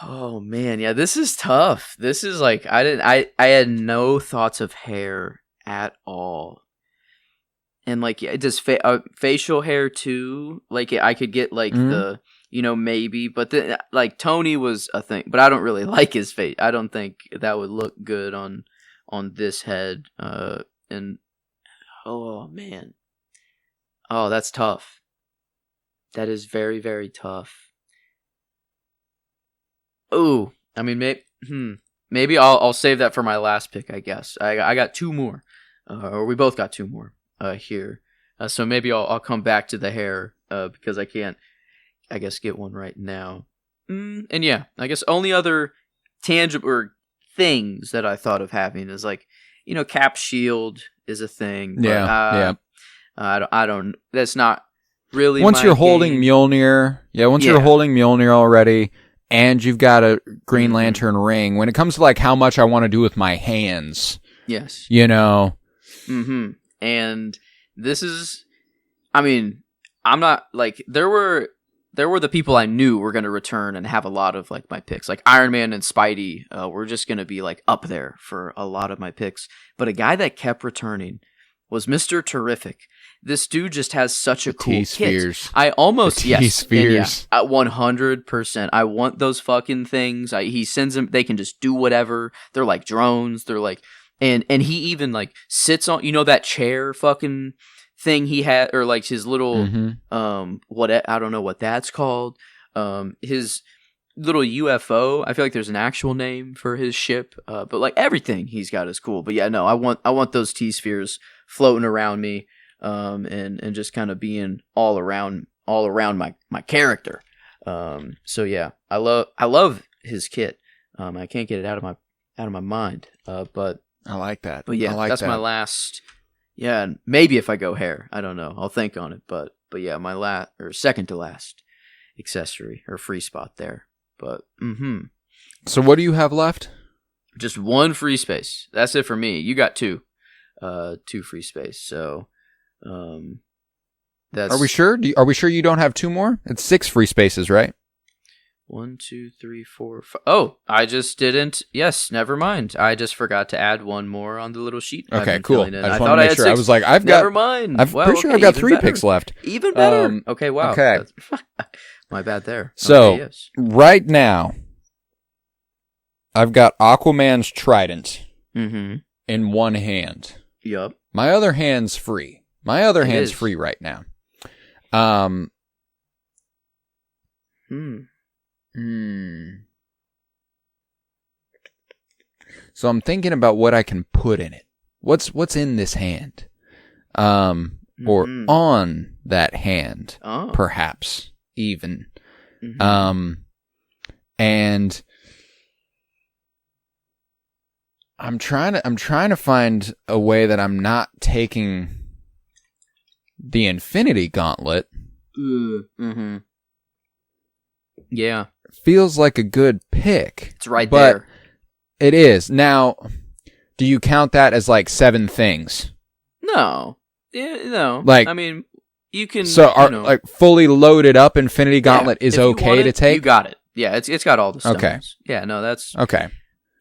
Oh man, yeah. This is tough. This is like I had no thoughts of hair at all. And like, does facial hair too? Like, I could get like the maybe, but then like Tony was a thing, but I don't really like his face. I don't think that would look good on this head. And oh man, oh that's tough. That is very very tough. Oh, I mean maybe I'll save that for my last pick. I guess I got two more, or we both got two more here. So maybe I'll come back to the hair because I can't. I guess get one right now. And yeah, I guess only other tangible or things that I thought of having is like, Cap Shield is a thing. But, Yeah. I don't. That's not really. Once my you're holding game. Mjolnir, you're holding Mjolnir already, and you've got a Green Lantern ring. When it comes to like how much I want to do with my hands, yes, Mm-hmm. And this is, I mean, I'm not like there were the people I knew were going to return and have a lot of like my picks, like Iron Man and Spidey. Were just going to be like up there for a lot of my picks. But a guy that kept returning was Mr. Terrific. This dude just has such a cool kit. I almost T-Spheres. 100%. I want those fucking things. He sends them. They can just do whatever. They're like drones. They're like, and he even like sits on that chair fucking thing he had, or like his little what I don't know what that's called. His little UFO. I feel like there's an actual name for his ship. But like everything he's got is cool. But yeah, no, I want those T-Spheres floating around me, and just kind of being all around my character. So yeah, I love his kit. I can't get it out of my mind. But I like that. But yeah, that's my last. Yeah, and maybe if I go hair, I don't know. I'll think on it. But yeah, my second to last accessory or free spot there. But So what do you have left? Just one free space. That's it for me. You got two free space. So that's. Are we sure? Are we sure you don't have two more? It's 6 free spaces, right? 1, 2, 3, 4, 5. Oh, I just didn't. Yes, never mind. I just forgot to add one more on the little sheet. Okay, cool. I just wanted to make sure. I was like, never mind. I'm pretty sure I've got 3 picks left. Even better. Okay, wow. Okay. My bad there. So, okay, yes. Right now, I've got Aquaman's trident in one hand. Yup. My other hand's free. Free right now. So I'm thinking about what I can put in it. What's in this hand? Or on that hand, perhaps even. And I'm trying to find a way that I'm not taking the Infinity Gauntlet. Yeah. Feels like a good pick. It's right there. It is. Now, do you count that as like 7 things? No. Yeah, no. Like, I mean, you can. So, like fully loaded up Infinity Gauntlet is okay to take? You got it. Yeah, it's got all the stones. Okay. Yeah, no, that's. Okay.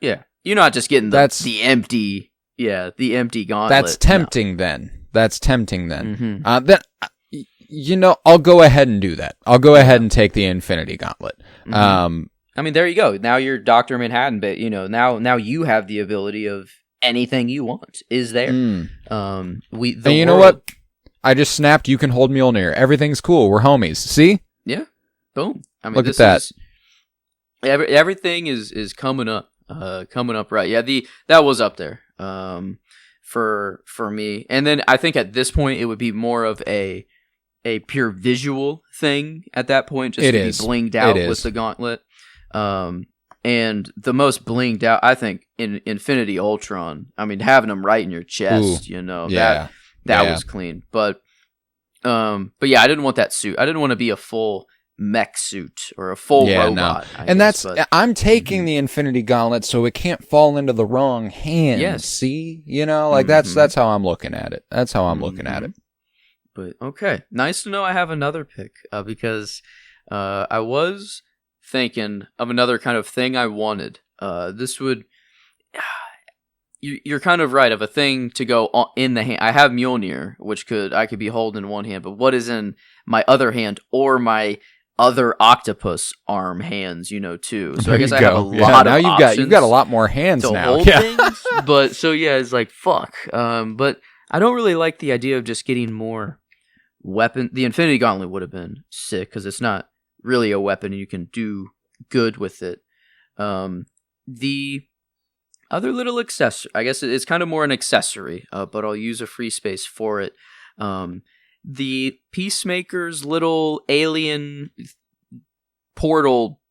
Yeah. You're not just getting the empty. Yeah, the empty gauntlet. That's tempting then. Then, I'll go ahead and do that. I'll go ahead and take the Infinity Gauntlet. I mean, there you go. Now you're Dr. Manhattan, but now you have the ability of anything you want is there. And you know what? I just snapped. You can hold Mjolnir. Everything's cool. We're homies. See? Yeah. Boom. I mean, look at that. Everything is coming up. Coming up right. Yeah. That was up there. For me, and then I think at this point it would be more of a pure visual thing at that point, just to be blinged out with the gauntlet. And the most blinged out, I think, in Infinity Ultron. I mean, having them right in your chest, that was clean. But yeah, I didn't want that suit. I didn't want to be a full mech suit or a full robot. No. I'm taking the Infinity Gauntlet so it can't fall into the wrong hands. Yes. See, that's how I'm looking at it. That's how I'm looking at it. But okay, nice to know I have another pick because I was thinking of another kind of thing I wanted. This would. You're kind of right, of a thing to go in the hand. I have Mjolnir, which I could be holding in one hand, but what is in my other hand or my other octopus arm hands, too. So I guess I have a lot of options. You've got a lot more hands to now. Hold things, but so yeah, it's like fuck. But I don't really like the idea of just getting more weapon. The Infinity Gauntlet would have been sick because it's not really a weapon and you can do good with it. The other little accessory, I guess it's kind of more an accessory, but I'll use a free space for it. The Peacemaker's little alien portal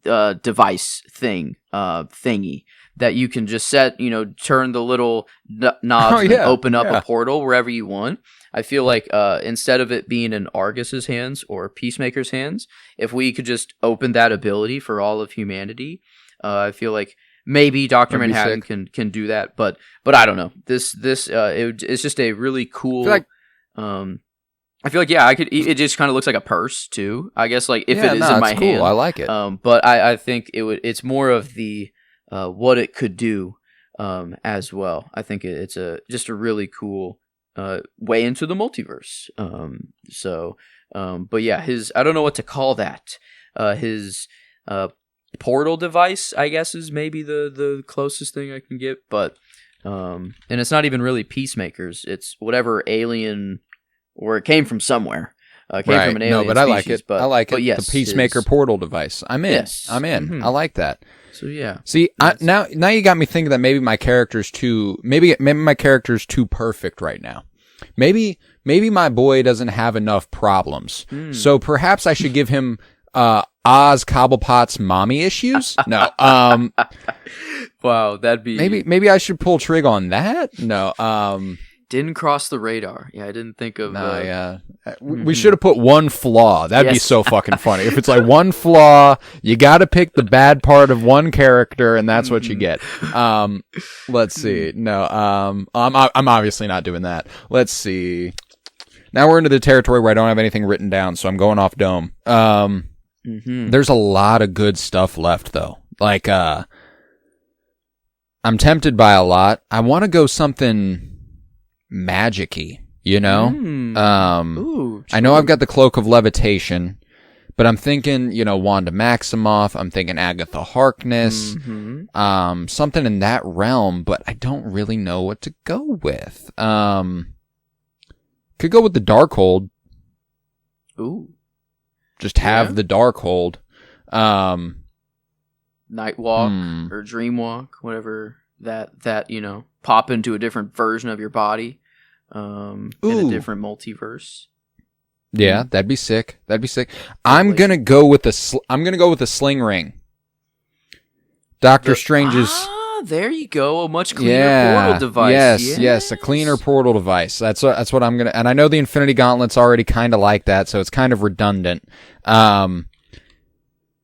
device thingy that you can just set, turn the little knobs and open up a portal wherever you want. I feel like instead of it being in Argus's hands or Peacemaker's hands, if we could just open that ability for all of humanity, I feel like maybe Dr. Manhattan can do that. But I don't know. It's just a really cool. I feel like I could. It just kind of looks like a purse too. I guess like if it is in my hand, I like it. But I think it's more of the what it could do as well. I think it's just a really cool way into the multiverse. But yeah, I don't know what to call that. His portal device, I guess, is maybe the closest thing I can get. But and it's not even really Peacemaker's. It's whatever alien. Or it came from somewhere. It came from an alien but species, I like it. But, I like it. Yes, the Peacemaker portal device. I'm in. Yes. I'm in. Mm-hmm. I like that. So yeah. See, now you got me thinking that maybe my character's too perfect right now. Maybe my boy doesn't have enough problems. So perhaps I should give him Oz Cobblepot's mommy issues. No. Wow, that'd be maybe I should pull trig on that. No. Didn't cross the radar. Yeah, I didn't think of. No, yeah. We should have put one flaw. That'd be so fucking funny. If it's like one flaw, you got to pick the bad part of one character, and that's what you get. Let's see. No, I'm obviously not doing that. Let's see. Now we're into the territory where I don't have anything written down, so I'm going off dome. There's a lot of good stuff left, though. Like, I'm tempted by a lot. I want to go something magic-y, you know? Ooh, I know I've got the Cloak of Levitation, but I'm thinking, Wanda Maximoff, I'm thinking Agatha Harkness, something in that realm, but I don't really know what to go with. Could go with the Darkhold. Ooh. Just have the Darkhold. Nightwalk or Dreamwalk, whatever that pop into a different version of your body in a different multiverse. Yeah, that'd be sick. I'm gonna go with the sling ring. Doctor Strange's. There you go. A much cleaner portal device. Yes, a cleaner portal device. That's what I'm gonna. And I know the Infinity Gauntlet's already kind of like that, so it's kind of redundant. It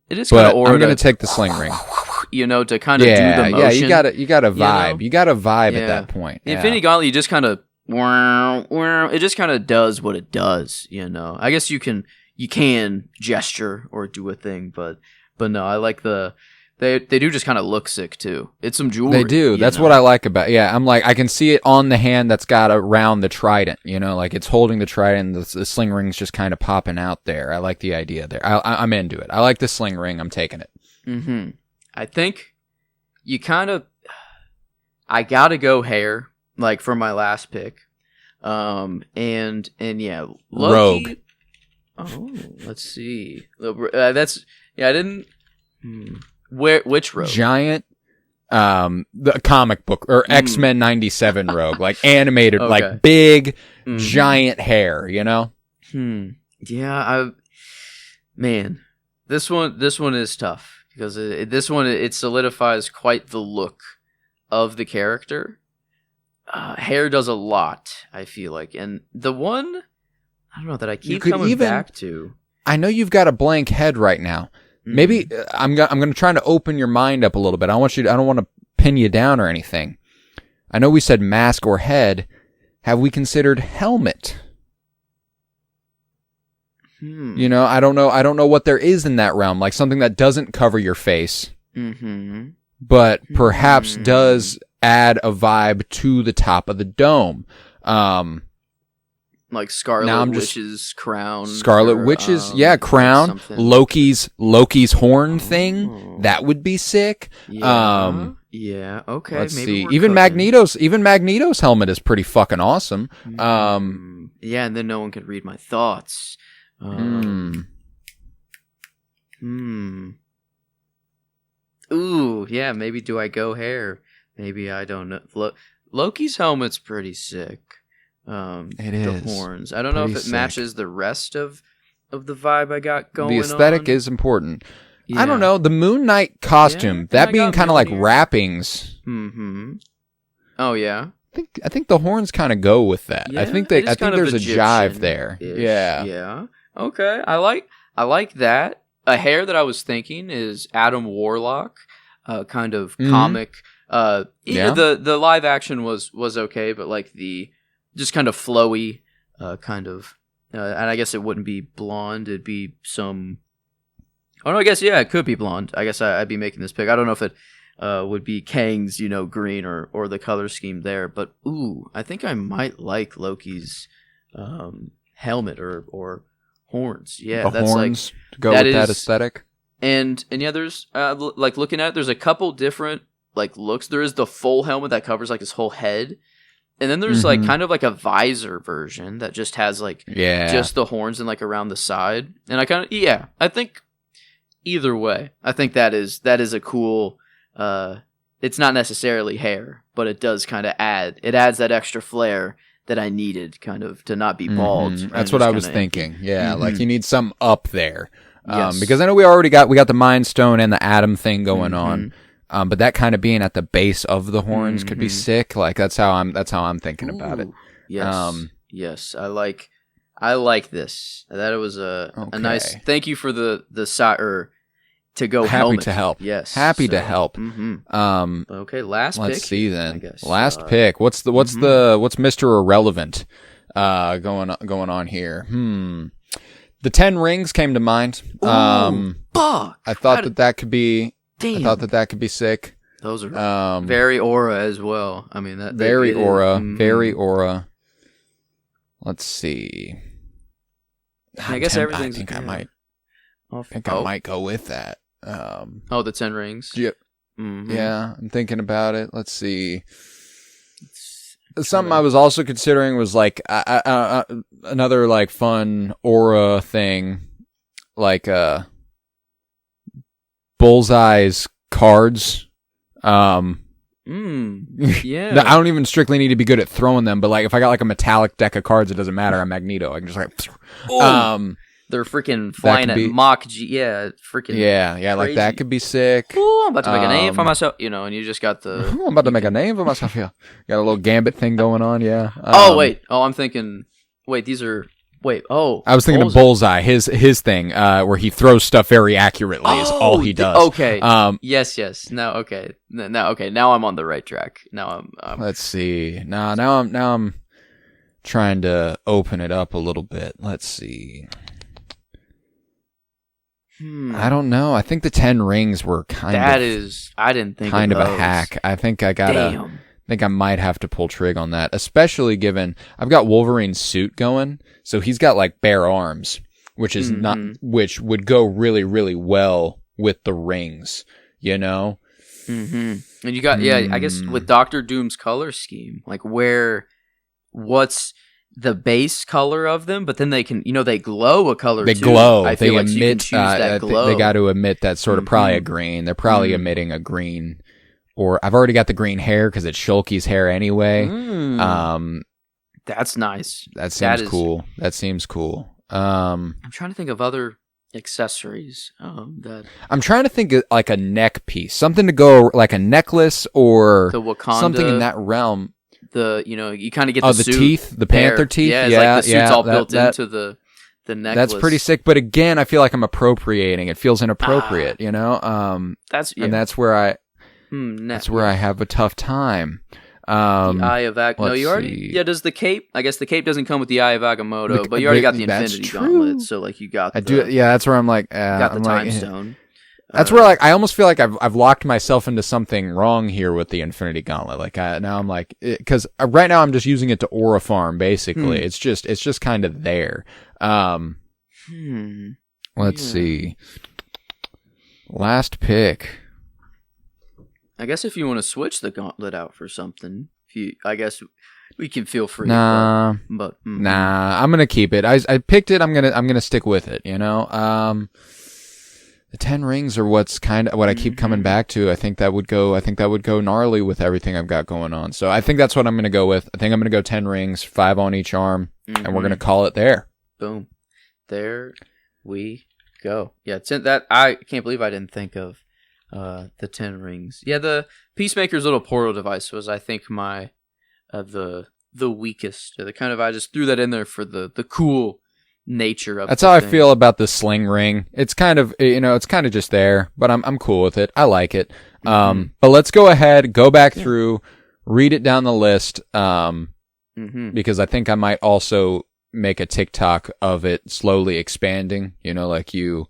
is kind of. I'm gonna take the sling ring. To kind of do the motion. Yeah, you got to vibe. You got to vibe at that point. The Infinity Gauntlet, you just kind of, it just kind of does what it does. I guess you can gesture or do a thing, but no, I like they do just kind of look sick too. It's some jewelry. They do. That's what I like about. Yeah, I'm like I can see it on the hand that's got around the trident. Like it's holding the trident. The sling ring's just kind of popping out there. I like the idea there. I'm into it. I like the sling ring. I'm taking it. Mm-hmm. I think you kind of. I gotta go hair for my last pick, and yeah, Loki. Rogue. Oh, let's see. I didn't. Which Rogue? Giant, the comic book or X-Men '97 Rogue, like animated, like big, giant hair. Yeah, man, this one is tough. Because it solidifies quite the look of the character. Hair does a lot, I feel like. And the one, I don't know, that I keep coming back to. I know you've got a blank head right now. Maybe I'm going to try to open your mind up a little bit. I don't want to pin you down or anything. I know we said mask or head. Have we considered helmet? I don't know what there is in that realm, like something that doesn't cover your face, but perhaps does add a vibe to the top of the dome. Like Scarlet Witch's crown. Scarlet Witch's, crown. Loki's horn thing. That would be sick. Yeah, okay. Let's see. Even Magneto's helmet is pretty fucking awesome. Yeah, and then no one could read my thoughts. Ooh, yeah, maybe do I go hair? Maybe I don't know. Loki's helmet's pretty sick. It is. The horns. I don't know if it matches the rest of the vibe I got going on. The aesthetic is important. I don't know, the Moon Knight costume, that being kind of like wrappings. Oh yeah. I think the horns kind of go with that. Yeah, I think there's a jive there. Yeah. Yeah. Okay. I like that. A hair that I was thinking is Adam Warlock, kind of comic. The live action was okay, but like the just kind of flowy, kind of, and I guess it wouldn't be blonde. It'd be some. Oh no, I guess it could be blonde. I guess I'd be making this pick. I don't know if it would be Kang's, green or the color scheme there, but I think I might like Loki's helmet or horns. Yeah, that's horns to go with that aesthetic. And yeah, there's like looking at it, there's a couple different like looks. There is the full helmet that covers like his whole head. And then there's like kind of like a visor version that just has like just the horns and like around the side. And I think either way, I think that is a cool it's not necessarily hair, but it does kind of adds that extra flair that I needed kind of to not be bald. That's what I was thinking. Yeah, like you need something up there. Because I know we got the Mind Stone and the Atom thing going on. But that kind of being at the base of the horns could be sick. Like that's how I'm thinking about it. Yes. Yes. I like this. That it was a nice, thank you for the side to go happy helmet. To help. Yes. Happy to help. Okay. Last pick. Let's see then. I guess. Last pick. What's Mr. Irrelevant, going on here? The 10 Rings came to mind. Fuck. I thought that could be. Damn. I thought that could be sick. Those are very aura as well. I mean, that very aura. Let's see. I guess everything's. I think I might go with that. The 10 Rings. Yep. Yeah, I'm thinking about it. Let's see. Something I was also considering was like another like fun aura thing, like Bullseye's cards. Yeah. I don't even strictly need to be good at throwing them, but like if I got like a metallic deck of cards, it doesn't matter. I'm Magneto. I can just like. They're freaking flying at Mach G. Yeah, freaking. Yeah, crazy. Like that could be sick. I'm about to make a name for myself, and you just got the. I'm about to make a name for myself. Yeah, got a little Gambit thing going on. Yeah. Wait. I'm thinking. Wait, these are. Wait. I was thinking of Bullseye. His thing, where he throws stuff very accurately is all he does. Okay. Yes. Now, okay. Now I'm on the right track. Now I'm. Let's see. Now I'm trying to open it up a little bit. Let's see. I don't know. I think the 10 Rings were I didn't think kind of a hack. I think I might have to pull trig on that, especially given I've got Wolverine's suit going, so he's got like bare arms, which is which would go really, really well with the rings, And you got I guess with Doctor Doom's color scheme, like what's the base color of them, but then they can, they glow a color. They glow. I feel like you can choose that glow. They got to emit that sort of probably a green. They're probably emitting a green. Or I've already got the green hair because it's Shulky's hair anyway. That's nice. That seems cool. I'm trying to think of other accessories. I'm trying to think of like a neck piece, something to go like a necklace or the Wakanda, something in that realm. You kind of get the suit teeth, the panther teeth. Yeah, like the suit's all built into the necklace. That's pretty sick. But again, I feel like I'm appropriating. It feels inappropriate, That's where I. That's where I have a tough time. The Eye of Agamotto. No, you already. Yeah, does the cape? I guess the cape doesn't come with the Eye of Agamotto, but you already got the Infinity Gauntlet. So like you got. That's where I'm like. Got the Time Stone. That's where like I almost feel like I've locked myself into something wrong here with the Infinity Gauntlet. Like now I'm like because right now I'm just using it to aura farm basically. It's just kind of there. Let's see. Last pick. I guess if you want to switch the gauntlet out for something, I guess we can feel free. Nah, I'm gonna keep it. I picked it. I'm gonna stick with it. The 10 Rings are what I keep coming back to. I think that would go gnarly with everything I've got going on. So I think that's what I'm gonna go with. I think I'm gonna go 10 Rings, 5 on each arm, and we're gonna call it there. Boom, there we go. Yeah, that I can't believe I didn't think of the 10 rings. Yeah, the Peacemaker's little portal device was, I think, my the weakest. The kind of, I just threw that in there for the cool nature of. That's how I feel about the sling ring. It's kind of, it's kind of just there, but I'm cool with it. I like it. But let's go ahead, go back through, read it down the list, because I think I might also make a TikTok of it slowly expanding. Like the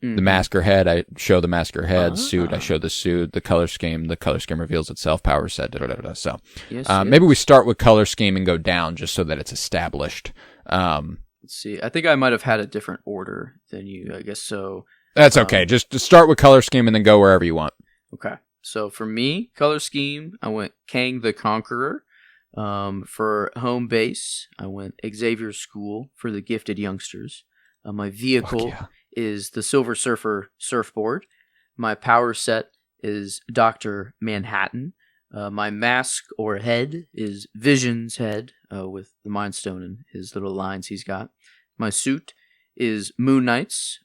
masker head, I show the masker head, suit, I show the suit, the color scheme reveals itself, power set, So maybe we start with color scheme and go down just so that it's established. Let's see. I think I might have had a different order than you, I guess. So that's okay. Just start with color scheme and then go wherever you want. Okay. So for me, color scheme, I went Kang the Conqueror. For home base, I went Xavier's School for the gifted youngsters. My vehicle is the Silver Surfer surfboard. My power set is Dr. Manhattan. My mask or head is Vision's head, with the Mind Stone and his little lines he's got. My suit is Moon Knight's,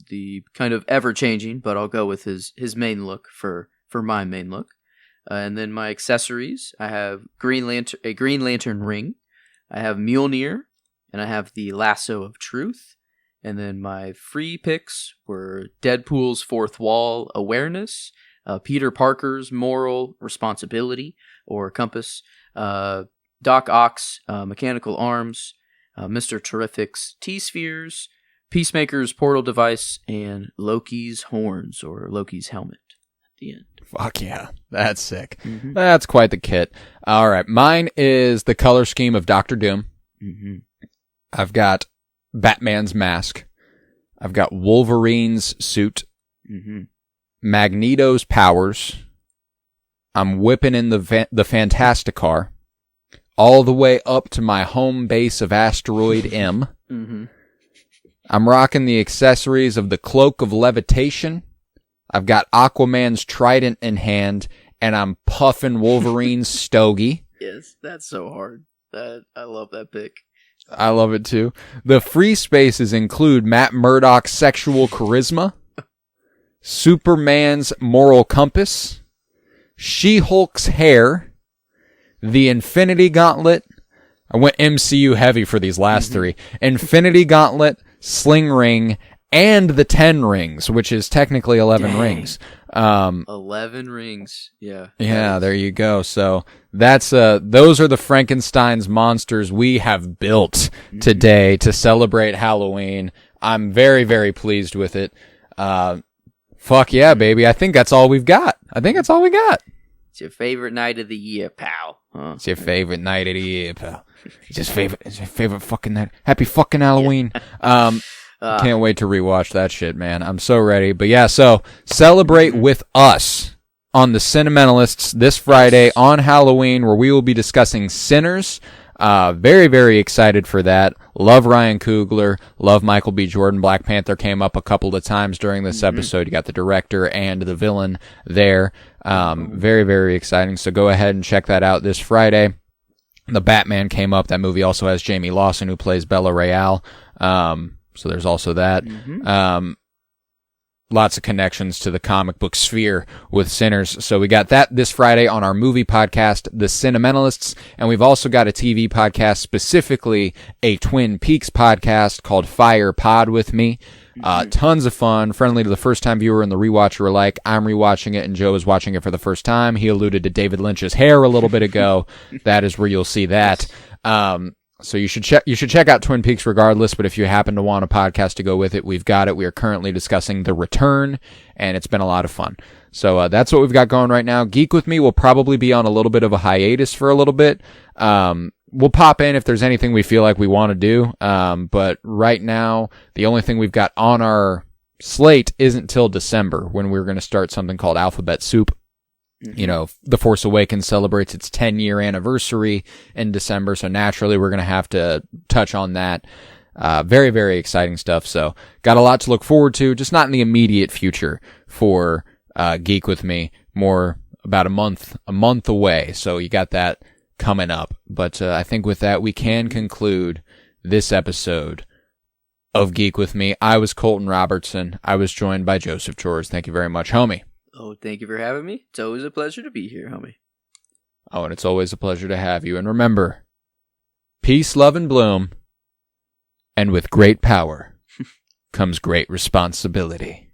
the kind of ever-changing, but I'll go with his main look for my main look. And then my accessories, I have a Green Lantern ring, I have Mjolnir, and I have the Lasso of Truth. And then my free picks were Deadpool's Fourth Wall Awareness, Peter Parker's Moral Responsibility or Compass, Doc Ock's Mechanical Arms, Mr. Terrific's T-Spheres, Peacemaker's Portal Device, and Loki's Horns or Loki's Helmet at the end. Fuck yeah. That's sick. Mm-hmm. That's quite the kit. All right. Mine is the color scheme of Dr. Doom. Mm-hmm. I've got Batman's mask. I've got Wolverine's suit. Mm-hmm. Magneto's powers. I'm whipping in the Fantasticar all the way up to my home base of Asteroid M. Mm-hmm. I'm rocking the accessories of the Cloak of Levitation. I've got Aquaman's trident in hand, and I'm puffing Wolverine's stogie. Yes, that's so hard. I love that pick. I love it too. The free spaces include Matt Murdock's sexual charisma, Superman's moral compass, She-Hulk's hair, the Infinity Gauntlet. I went MCU heavy for these last three. Infinity Gauntlet, Sling Ring, and the 10 rings, which is technically 11 rings. 11 rings. Yeah. Yeah, there you go. So that's those are the Frankenstein's monsters we have built today to celebrate Halloween. I'm very, very pleased with it. Fuck yeah, baby. I think that's all we've got. It's your favorite night of the year, pal. Huh? It's your favorite night of the year, pal. It's your favorite fucking night. Happy fucking Halloween. Yeah. Can't wait to rewatch that shit, man. I'm so ready. But yeah, so celebrate with us on the Cinementalists this Friday on Halloween, where we will be discussing Sinners. Very, very excited for that. Love Ryan Coogler. Love Michael B. Jordan. Black Panther came up a couple of times during this episode. You got the director and the villain there. Very, very exciting. So go ahead and check that out this Friday. The Batman came up. That movie also has Jamie Lawson, who plays Bella Real. So there's also that. Lots of connections to the comic book sphere with Sinners. So we got that this Friday on our movie podcast, The Cinementalists. And we've also got a TV podcast, specifically a Twin Peaks podcast called Fire Pod with Me. Tons of fun, friendly to the first-time viewer and the rewatcher alike. I'm rewatching it, and Joe is watching it for the first time. He alluded to David Lynch's hair a little bit ago. That is where you'll see that. So you should check out Twin Peaks regardless, but if you happen to want a podcast to go with it, we've got it. We are currently discussing The Return, and it's been a lot of fun. So that's what we've got going right now. Geek With Me will probably be on a little bit of a hiatus for a little bit. We'll pop in if there's anything we feel like we want to do. But right now, the only thing we've got on our slate isn't till December, when we're going to start something called Alphabet Soup. You know, The Force Awakens celebrates its 10-year anniversary in December, so naturally we're going to have to touch on that. Very, very exciting stuff. So got a lot to look forward to, just not in the immediate future for Geek With Me. More about a month away. So you got that coming up. But I think with that, we can conclude this episode of Geek With Me. I was Colton Robertson. I was joined by Joseph Chores. Thank you very much, homie. Oh, thank you for having me. It's always a pleasure to be here, homie. Oh, and it's always a pleasure to have you. And remember, peace, love, and bloom. And with great power comes great responsibility.